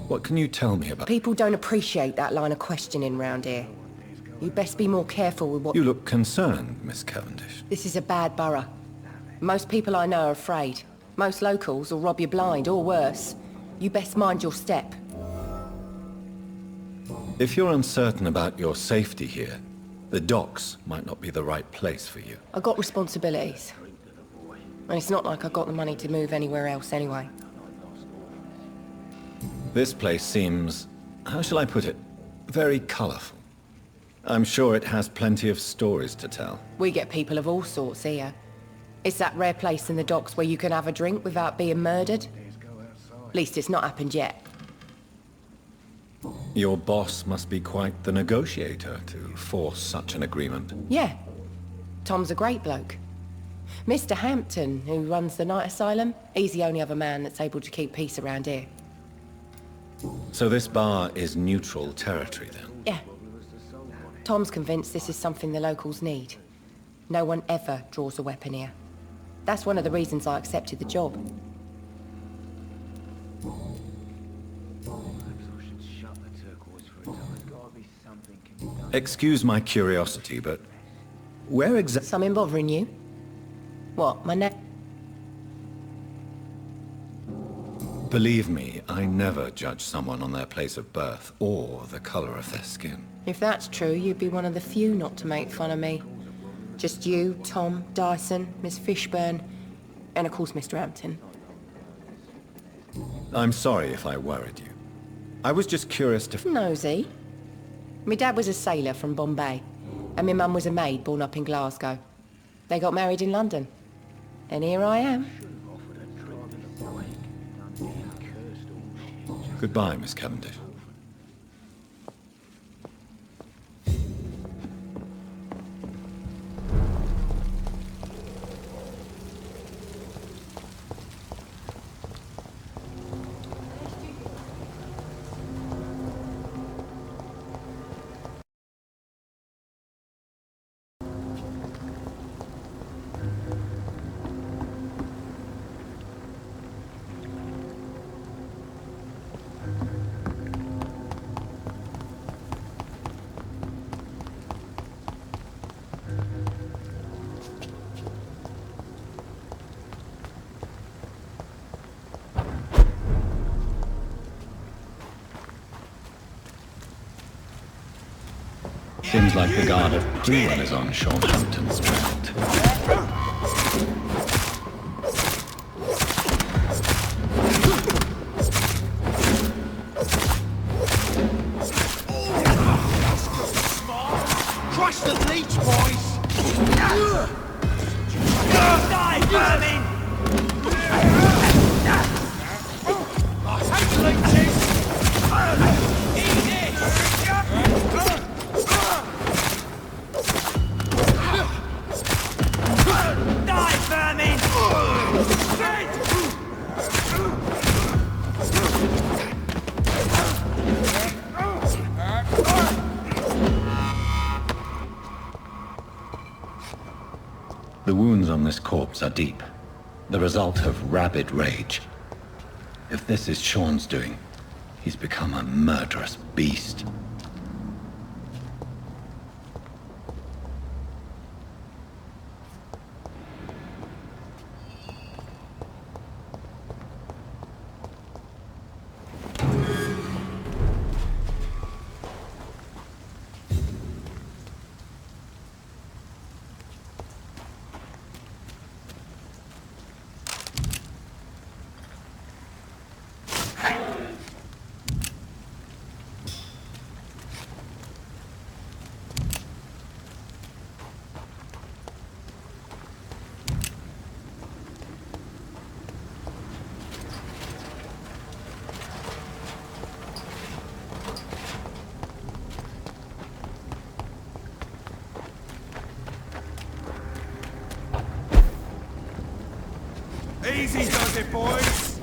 What can you tell me about... People don't appreciate that line of questioning round here. You best be more careful with what... You look concerned, Miss Cavendish. This is a bad borough. Most people I know are afraid. Most locals will rob you blind, or worse. You best mind your step. If you're uncertain about your safety here, the docks might not be the right place for you. I got responsibilities. And it's not like I got the money to move anywhere else anyway. This place seems, how shall I put it, very colorful. I'm sure it has plenty of stories to tell. We get people of all sorts here. It's that rare place in the docks where you can have a drink without being murdered. At least it's not happened yet. Your boss must be quite the negotiator to force such an agreement. Yeah. Tom's a great bloke. Mr. Hampton, who runs the night asylum, he's the only other man that's able to keep peace around here. So this bar is neutral territory then? Yeah. Tom's convinced this is something the locals need. No one ever draws a weapon here. That's one of the reasons I accepted the job. Excuse my curiosity, but where exactly... Something bothering you? What, my neck? Believe me, I never judge someone on their place of birth or the color of their skin. If that's true, you'd be one of the few not to make fun of me. Just you, Tom, Dyson, Miss Fishburne, and of course Mr. Hampton. I'm sorry if I worried you. I was just curious to... Nosy. My dad was a sailor from Bombay, and my mum was a maid born up in Glasgow. They got married in London. And here I am. Goodbye, Miss Cavendish. Seems like the guard of Prion is on Sean Hampton's trail. Crush the leech, boys! Die, vermin! I hate leeches! Eat it! Die, vermin! The wounds on this corpse are deep, the result of rabid rage. If this is Sean's doing, he's become a murderous beast. Easy does it, boys.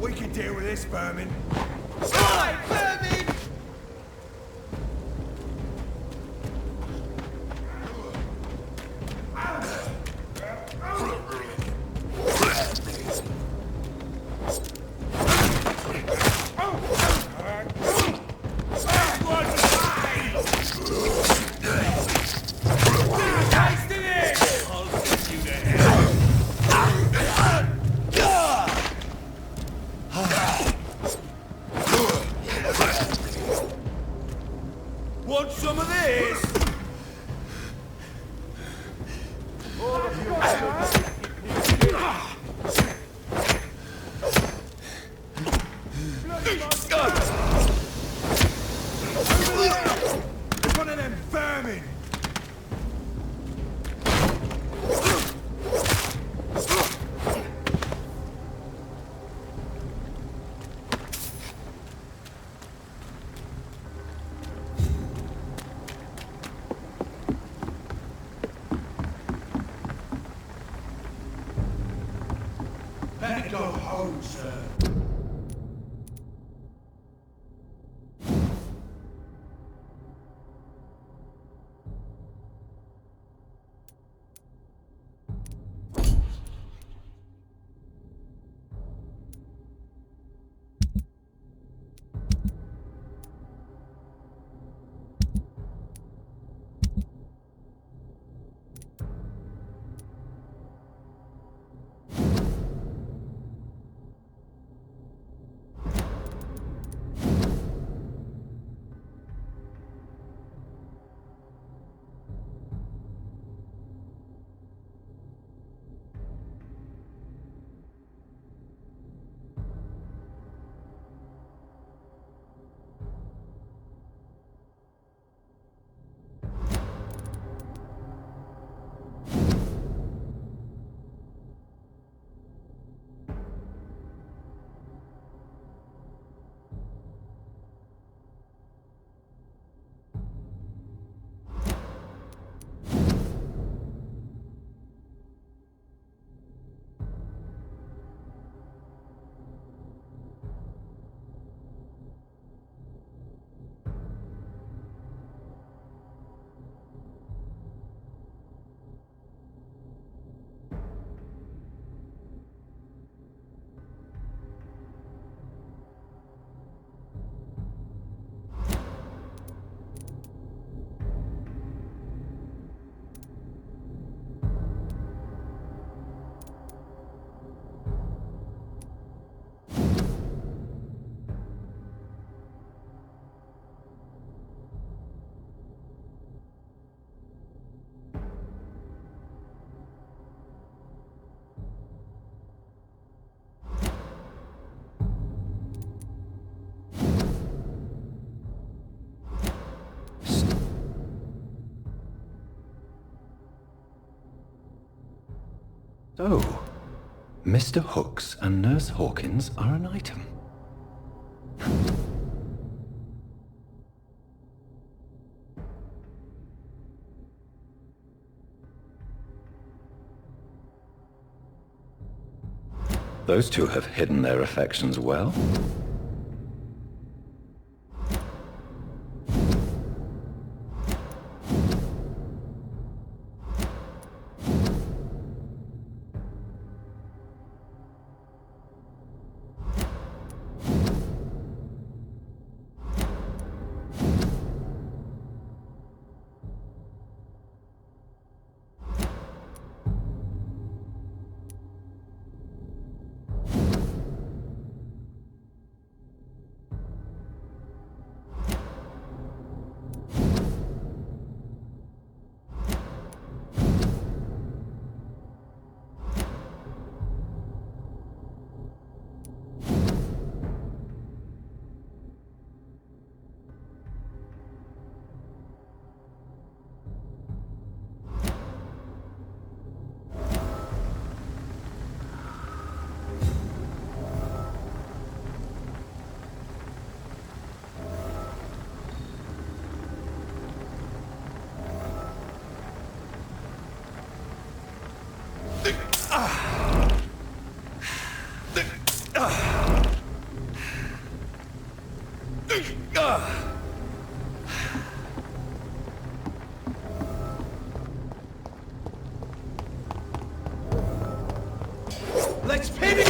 We can deal with this vermin. Die, vermin! Want some of this? It's one of them vermin. Better go home, sir. So, Mr. Hooks and Nurse Hawkins are an item. Those two have hidden their affections well. Let's pivot!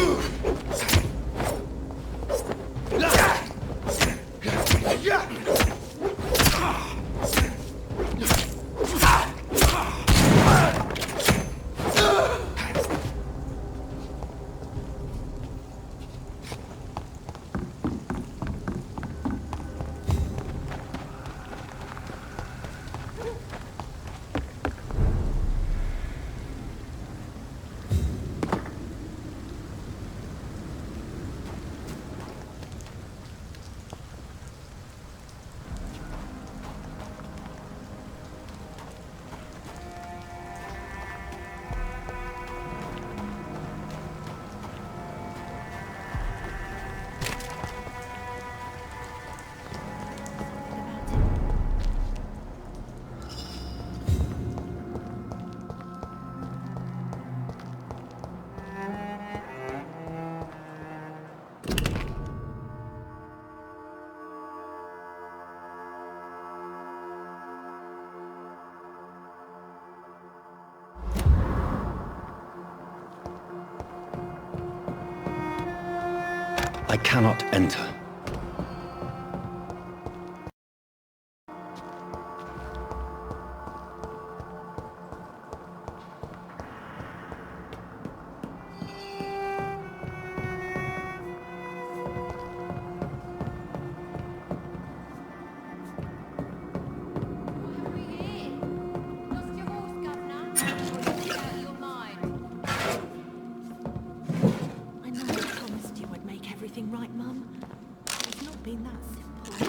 I cannot enter. Right, Mum? It's not been that simple.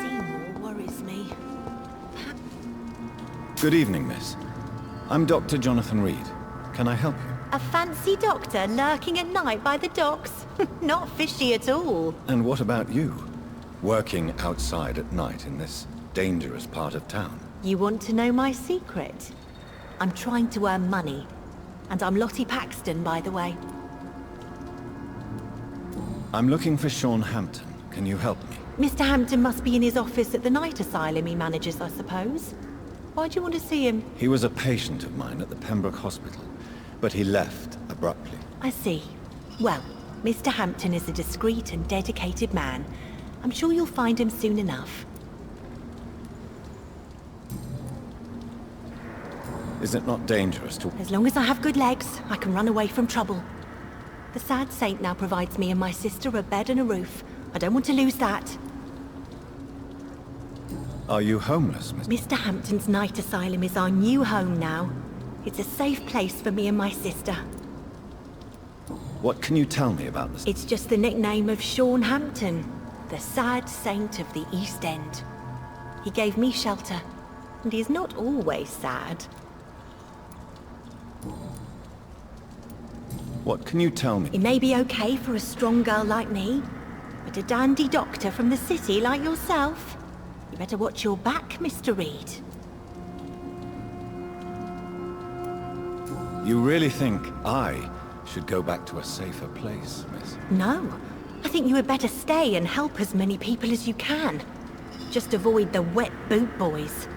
Seymour worries me. Good evening, miss. I'm Dr. Jonathan Reed. Can I help you? A fancy doctor lurking at night by the docks? Not fishy at all. And what about you? Working outside at night in this dangerous part of town? You want to know my secret? I'm trying to earn money. And I'm Lottie Paxton, by the way. I'm looking for Sean Hampton. Can you help me? Mr. Hampton must be in his office at the night asylum he manages, I suppose. Why do you want to see him? He was a patient of mine at the Pembroke Hospital, but he left abruptly. I see. Well, Mr. Hampton is a discreet and dedicated man. I'm sure you'll find him soon enough. Is it not dangerous to... As long as I have good legs, I can run away from trouble. The sad saint now provides me and my sister a bed and a roof. I don't want to lose that. Are you homeless, Miss? Mr. Hampton's night asylum is our new home now. It's a safe place for me and my sister. What can you tell me about this? It's just the nickname of Sean Hampton, the sad saint of the East End. He gave me shelter, and he's not always sad. What can you tell me? It may be okay for a strong girl like me, but a dandy doctor from the city like yourself, you better watch your back, Mr. Reed. You really think I should go back to a safer place, miss? No. I think you had better stay and help as many people as you can. Just avoid the wet boot boys.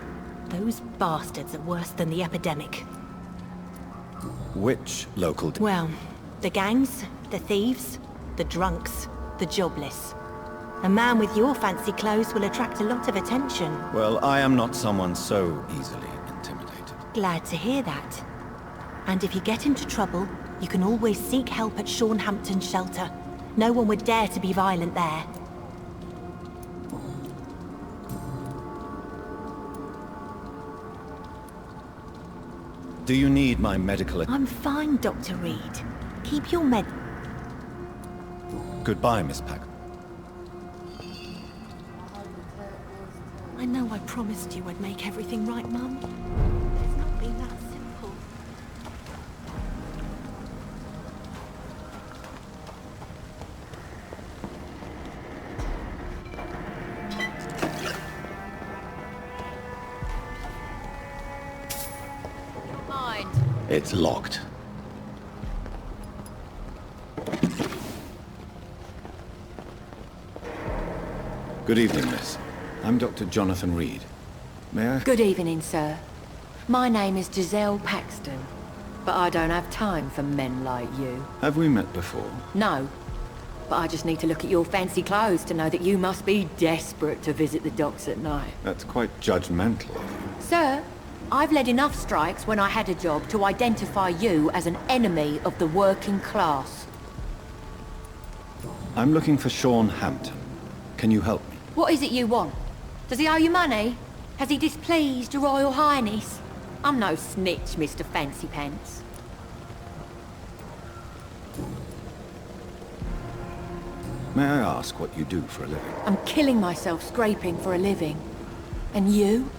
Those bastards are worse than the epidemic. Which local... Well, the gangs, the thieves, the drunks, the jobless. A man with your fancy clothes will attract a lot of attention. Well, I am not someone so easily intimidated. Glad to hear that. And if you get into trouble, you can always seek help at Sean Hampton's shelter. No one would dare to be violent there. Do you need my medical... I'm fine, Dr. Reed. Keep your med... Goodbye, Miss Pack. I know I promised you I'd make everything right, Mum. It's not been that simple. It's locked. Good evening, miss. I'm Dr. Jonathan Reed. May I... Good evening, sir. My name is Giselle Paxton, but I don't have time for men like you. Have we met before? No, but I just need to look at your fancy clothes to know that you must be desperate to visit the docks at night. That's quite judgmental of you. Sir, I've led enough strikes when I had a job to identify you as an enemy of the working class. I'm looking for Sean Hampton. Can you help me? What is it you want? Does he owe you money? Has he displeased your Royal Highness? I'm no snitch, Mr. Fancy Pants. May I ask what you do for a living? I'm killing myself scraping for a living. And you?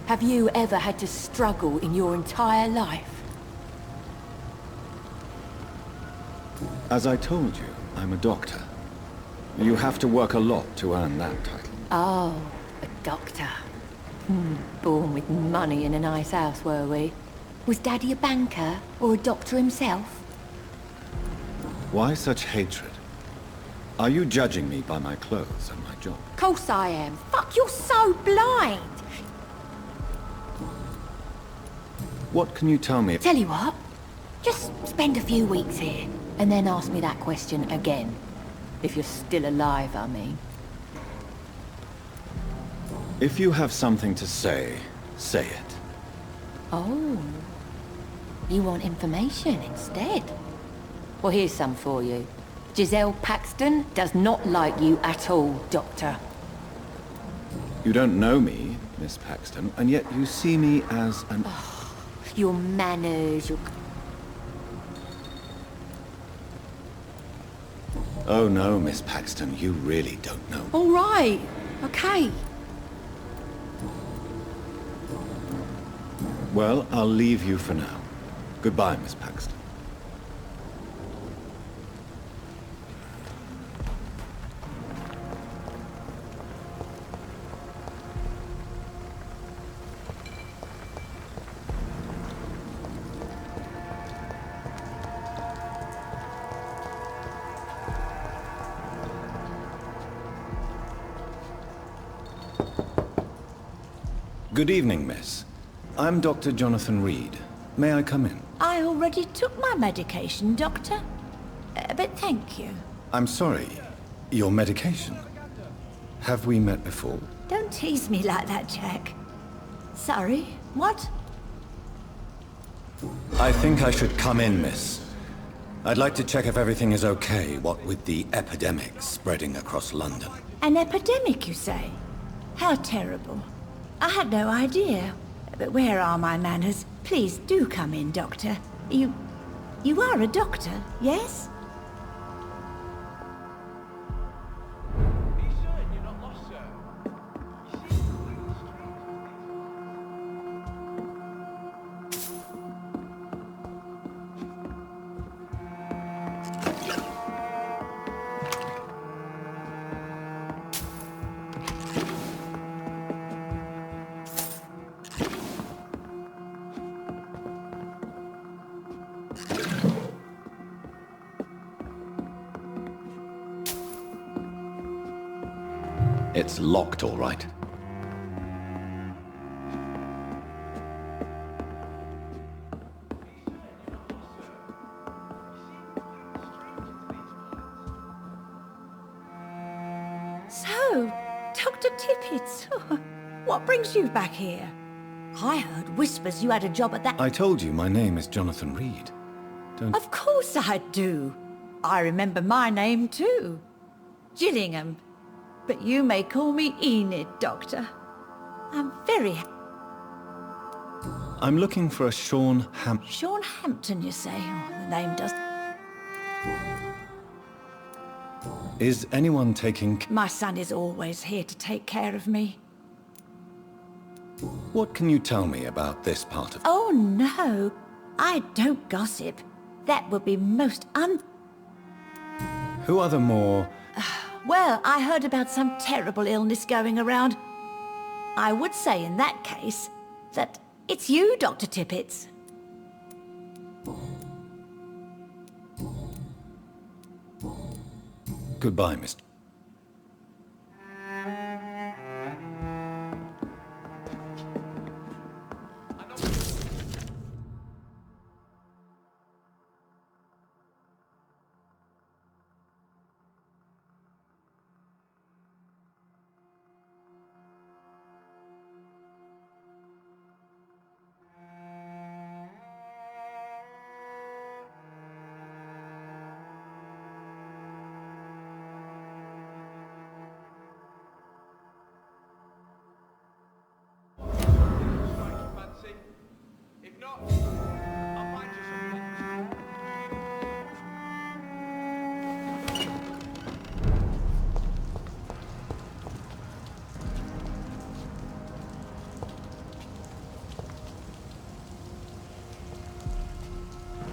Have you ever had to struggle in your entire life? As I told you, I'm a doctor. You have to work a lot to earn that title. Oh, a doctor. Born with money in a nice house, were we? Was Daddy a banker or a doctor himself? Why such hatred? Are you judging me by my clothes and my job? Course I am. Fuck, you're so blind! What can you tell me? Tell you what, just spend a few weeks here, and then ask me that question again. If you're still alive, I mean. If you have something to say, say it. Oh. You want information instead? Well, here's some for you. Giselle Paxton does not like you at all, Doctor. You don't know me, Miss Paxton, and yet you see me as an... Your manners, your... Oh no, Miss Paxton, you really don't know. All right, okay. Well, I'll leave you for now. Goodbye, Miss Paxton. Good evening, miss. I'm Dr. Jonathan Reed. May I come in? I already took my medication, Doctor. But thank you. I'm sorry. Your medication? Have we met before? Don't tease me like that, Jack. Sorry, what? I think I should come in, miss. I'd like to check if everything is okay, what with the epidemic spreading across London. An epidemic, you say? How terrible. I had no idea. but where are my manners? Please do come in, Doctor. You are a doctor, yes? It's locked, all right. So, Dr. Tippett, what brings you back here? I heard whispers you had a job at that... I told you my name is Jonathan Reed. Don't... Of course I do. I remember my name too. Gillingham. But you may call me Enid, Doctor. I'm very... I'm looking for a Sean Sean Hampton, you say? Oh, the name does... Is anyone taking... My son is always here to take care of me. What can you tell me about this part of... Oh, no. I don't gossip. That would be most Who are the more... Well, I heard about some terrible illness going around. I would say in that case that it's you, Dr. Tippett. Goodbye, Mr.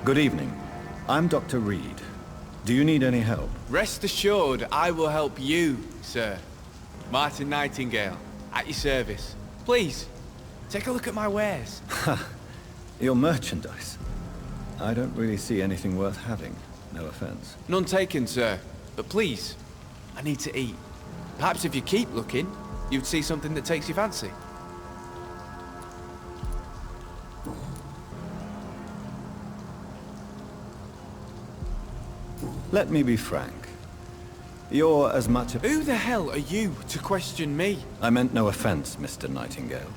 Good evening. I'm Dr. Reed. Do you need any help? Rest assured, I will help you, sir. Martin Nightingale, at your service. Please, take a look at my wares. Ha! Your merchandise. I don't really see anything worth having. No offense. None taken, sir. But please, I need to eat. Perhaps if you keep looking, you'd see something that takes your fancy. Let me be frank. You're as much a... Who the hell are you to question me? I meant no offense, Mr. Nightingale.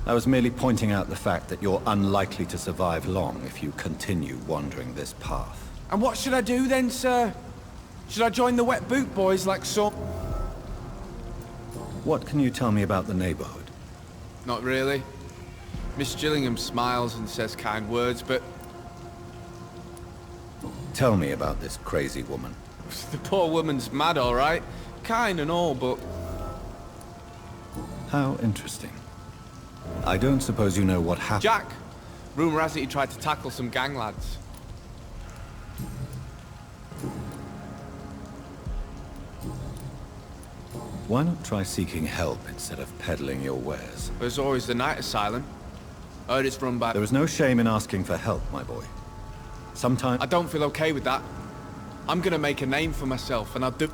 I was merely pointing out the fact that you're unlikely to survive long if you continue wandering this path. And what should I do then, sir? Should I join the Wet Boot Boys like so? What can you tell me about the neighborhood? Not really. Miss Gillingham smiles and says kind words, but... Tell me about this crazy woman. The poor woman's mad, all right. Kind and all, but... How interesting. I don't suppose you know what happened... Jack! Rumour has it he tried to tackle some gang lads. Why not try seeking help instead of peddling your wares? There's always the night asylum. Heard it's run by... There is no shame in asking for help, my boy. Sometimes... I don't feel okay with that. I'm gonna make a name for myself, and I'll do...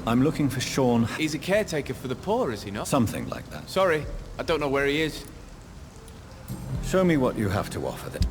I'm looking for Sean... He's a caretaker for the poor, is he not? Something like that. Sorry, I don't know where he is. Show me what you have to offer then.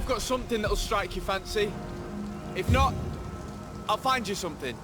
got something that'll strike your fancy. If not, I'll find you something.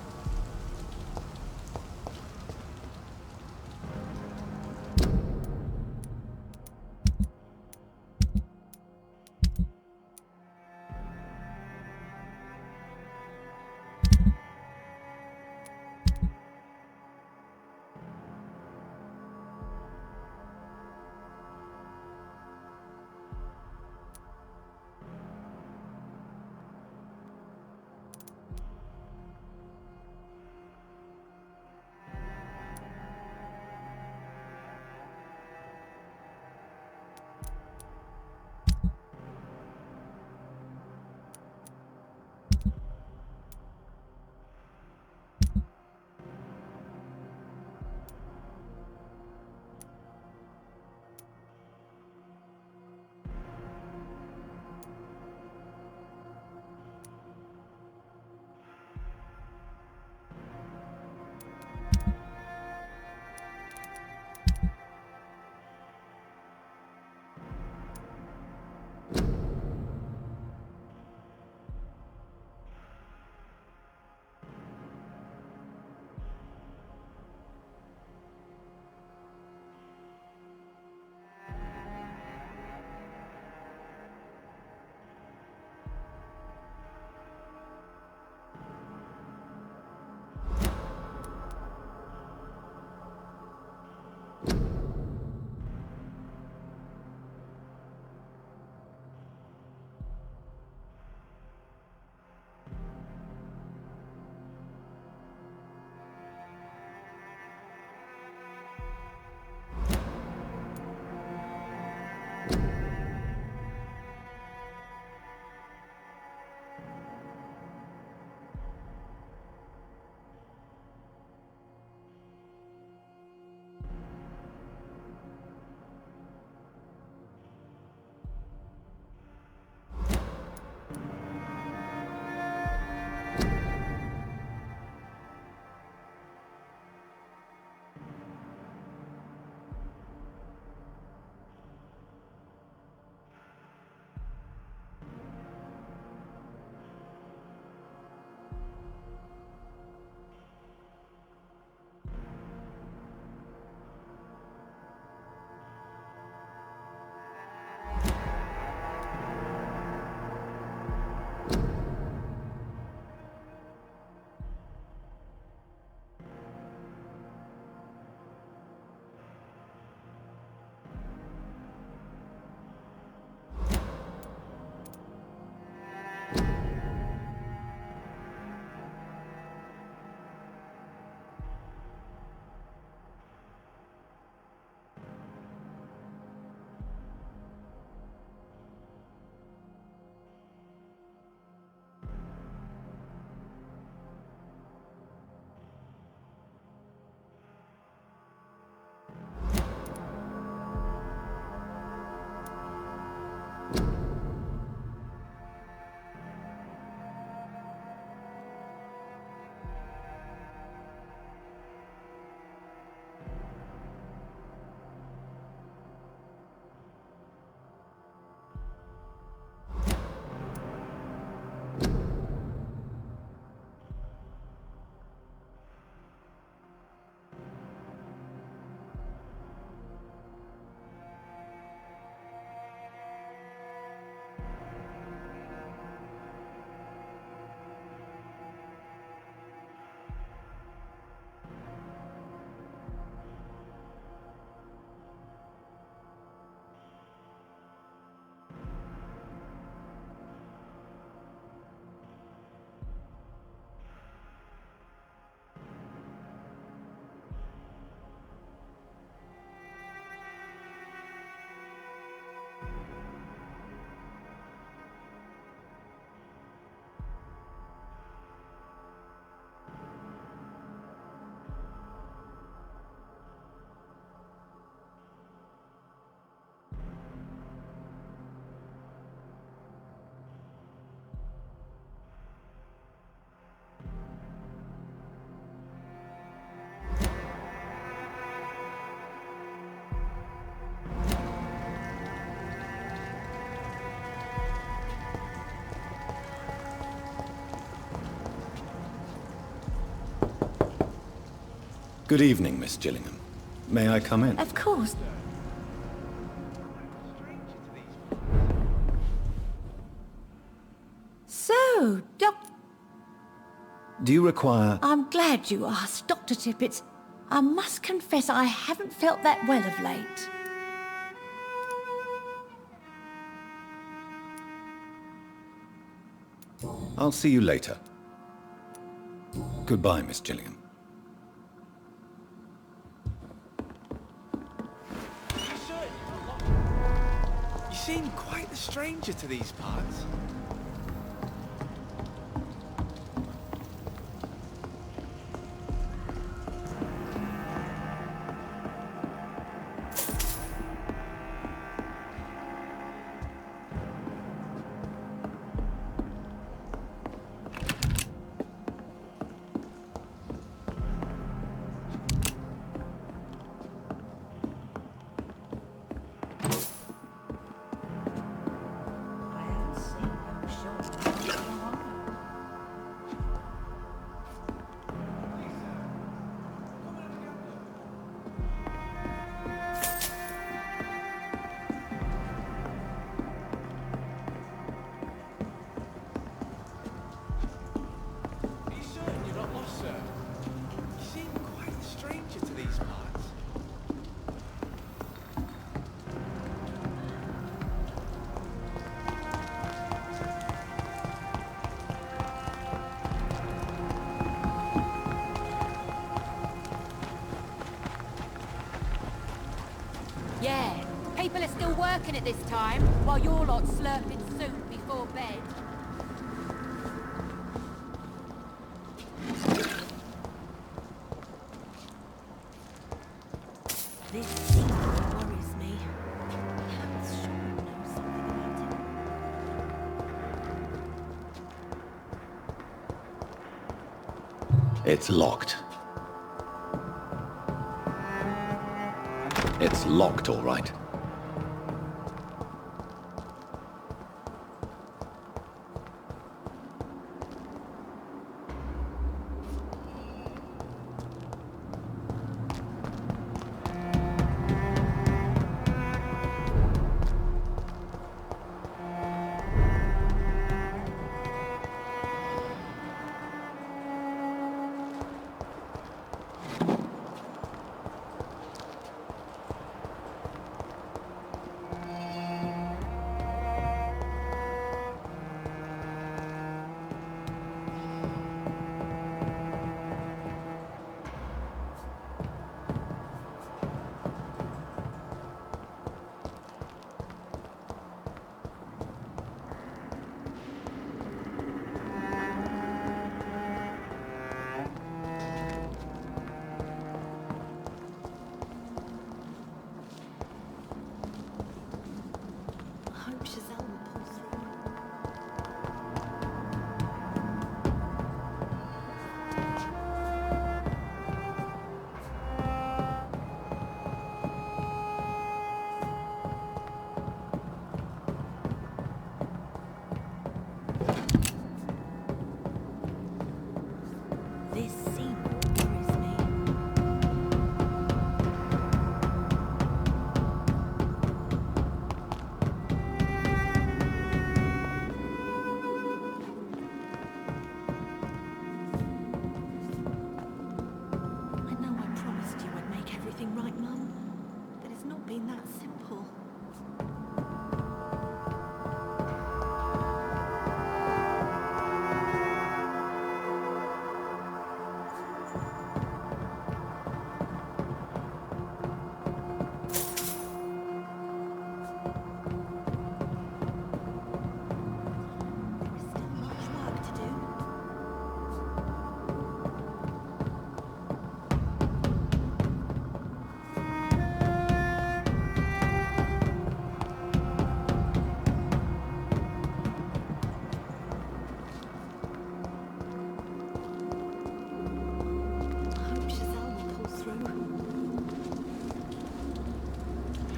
Good evening, Miss Gillingham. May I come in? Of course. So, Do you require... I'm glad you asked, Dr. Tippett. I must confess I haven't felt that well of late. I'll see you later. Goodbye, Miss Gillingham. You seem quite the stranger to these parts. Yeah, people are still working at this time, while you're lot slurping soup before bed. This thing worries me. Sean knows something about it. It's locked. It's locked, all right.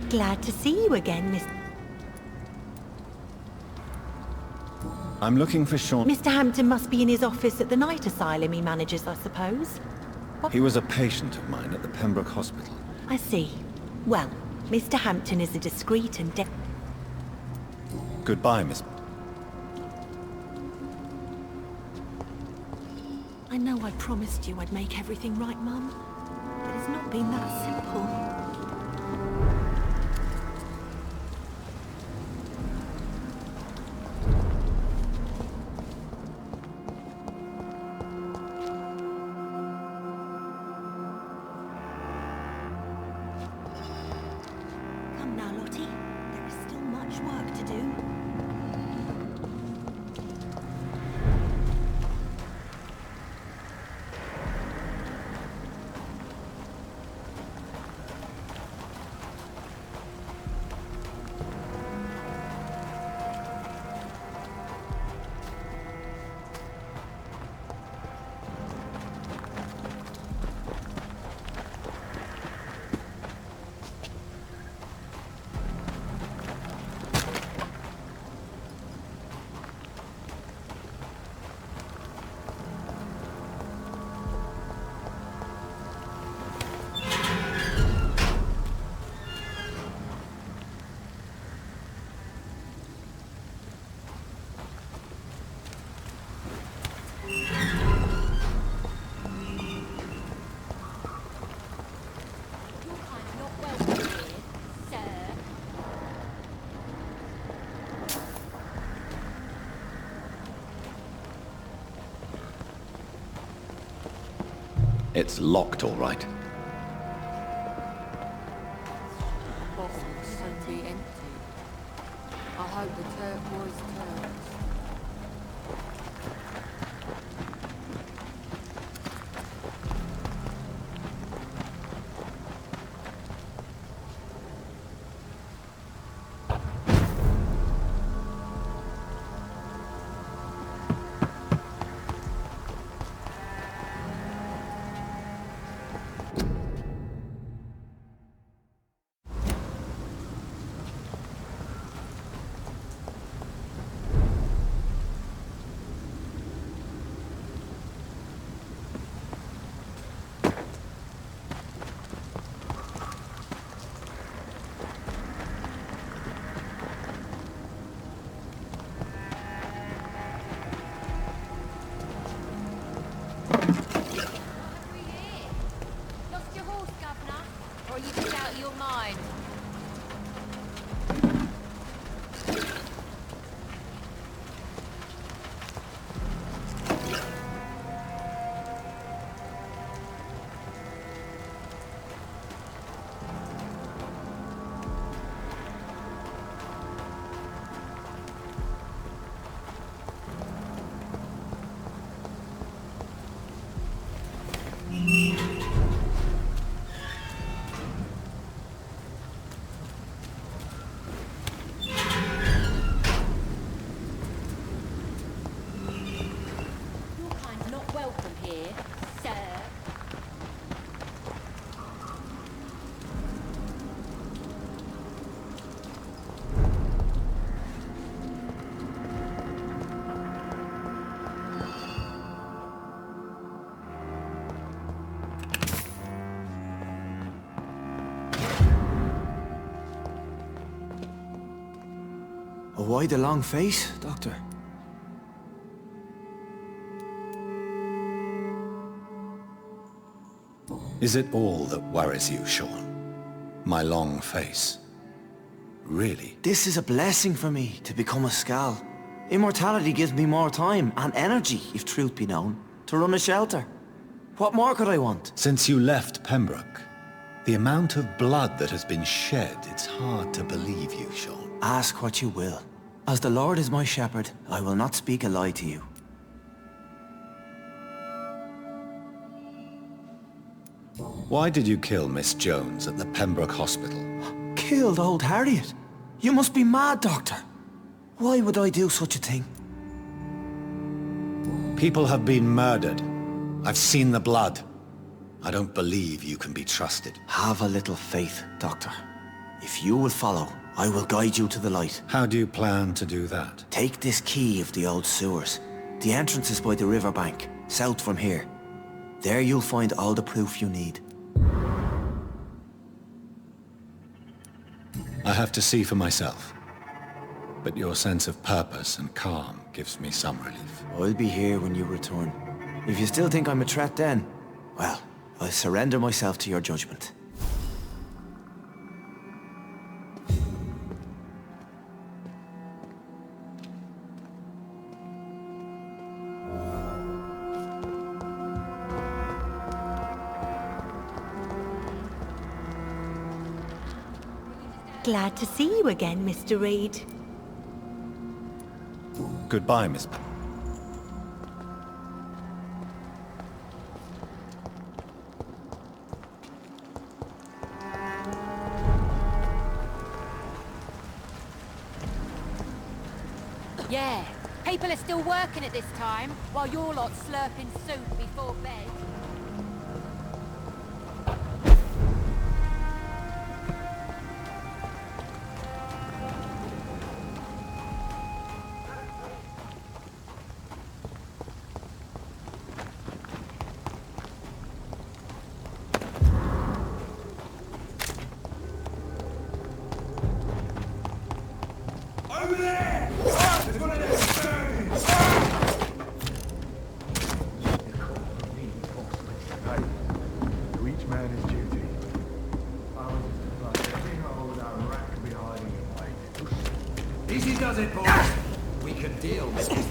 Glad to see you again, Miss... I'm looking for Sean... Mr. Hampton must be in his office at the night asylum he manages, I suppose. He was a patient of mine at the Pembroke Hospital. I see. Well, Mr. Hampton is a discreet and Goodbye, Miss... I know I promised you I'd make everything right, Mum. But it's not been that simple. Come now, Lottie. There is still much work to do. It's locked, all right. Bottles soon be empty. I hope the turquoise turns. Why the long face, Doctor? Is it all that worries you, Sean? My long face? Really? This is a blessing for me, to become a Skal. Immortality gives me more time and energy, if truth be known, to run a shelter. What more could I want? Since you left Pembroke, the amount of blood that has been shed, it's hard to believe you, Sean. Ask what you will. As the Lord is my shepherd, I will not speak a lie to you. Why did you kill Miss Jones at the Pembroke Hospital? Killed old Harriet? You must be mad, Doctor. Why would I do such a thing? People have been murdered. I've seen the blood. I don't believe you can be trusted. Have a little faith, Doctor. If you will follow, I will guide you to the light. How do you plan to do that? Take this key of the old sewers. The entrance is by the riverbank, south from here. There you'll find all the proof you need. I have to see for myself. But your sense of purpose and calm gives me some relief. I'll be here when you return. If you still think I'm a threat then, well, I'll surrender myself to your judgment. Glad to see you again, Mr. Reed. Goodbye, Miss... Yeah, people are still working at this time, while you're lot slurping soup before bed. Over there! There's one of them birds! To each man his duty. I was just like every hole that rat could be hiding in. Easy does it, boys. We can deal with this.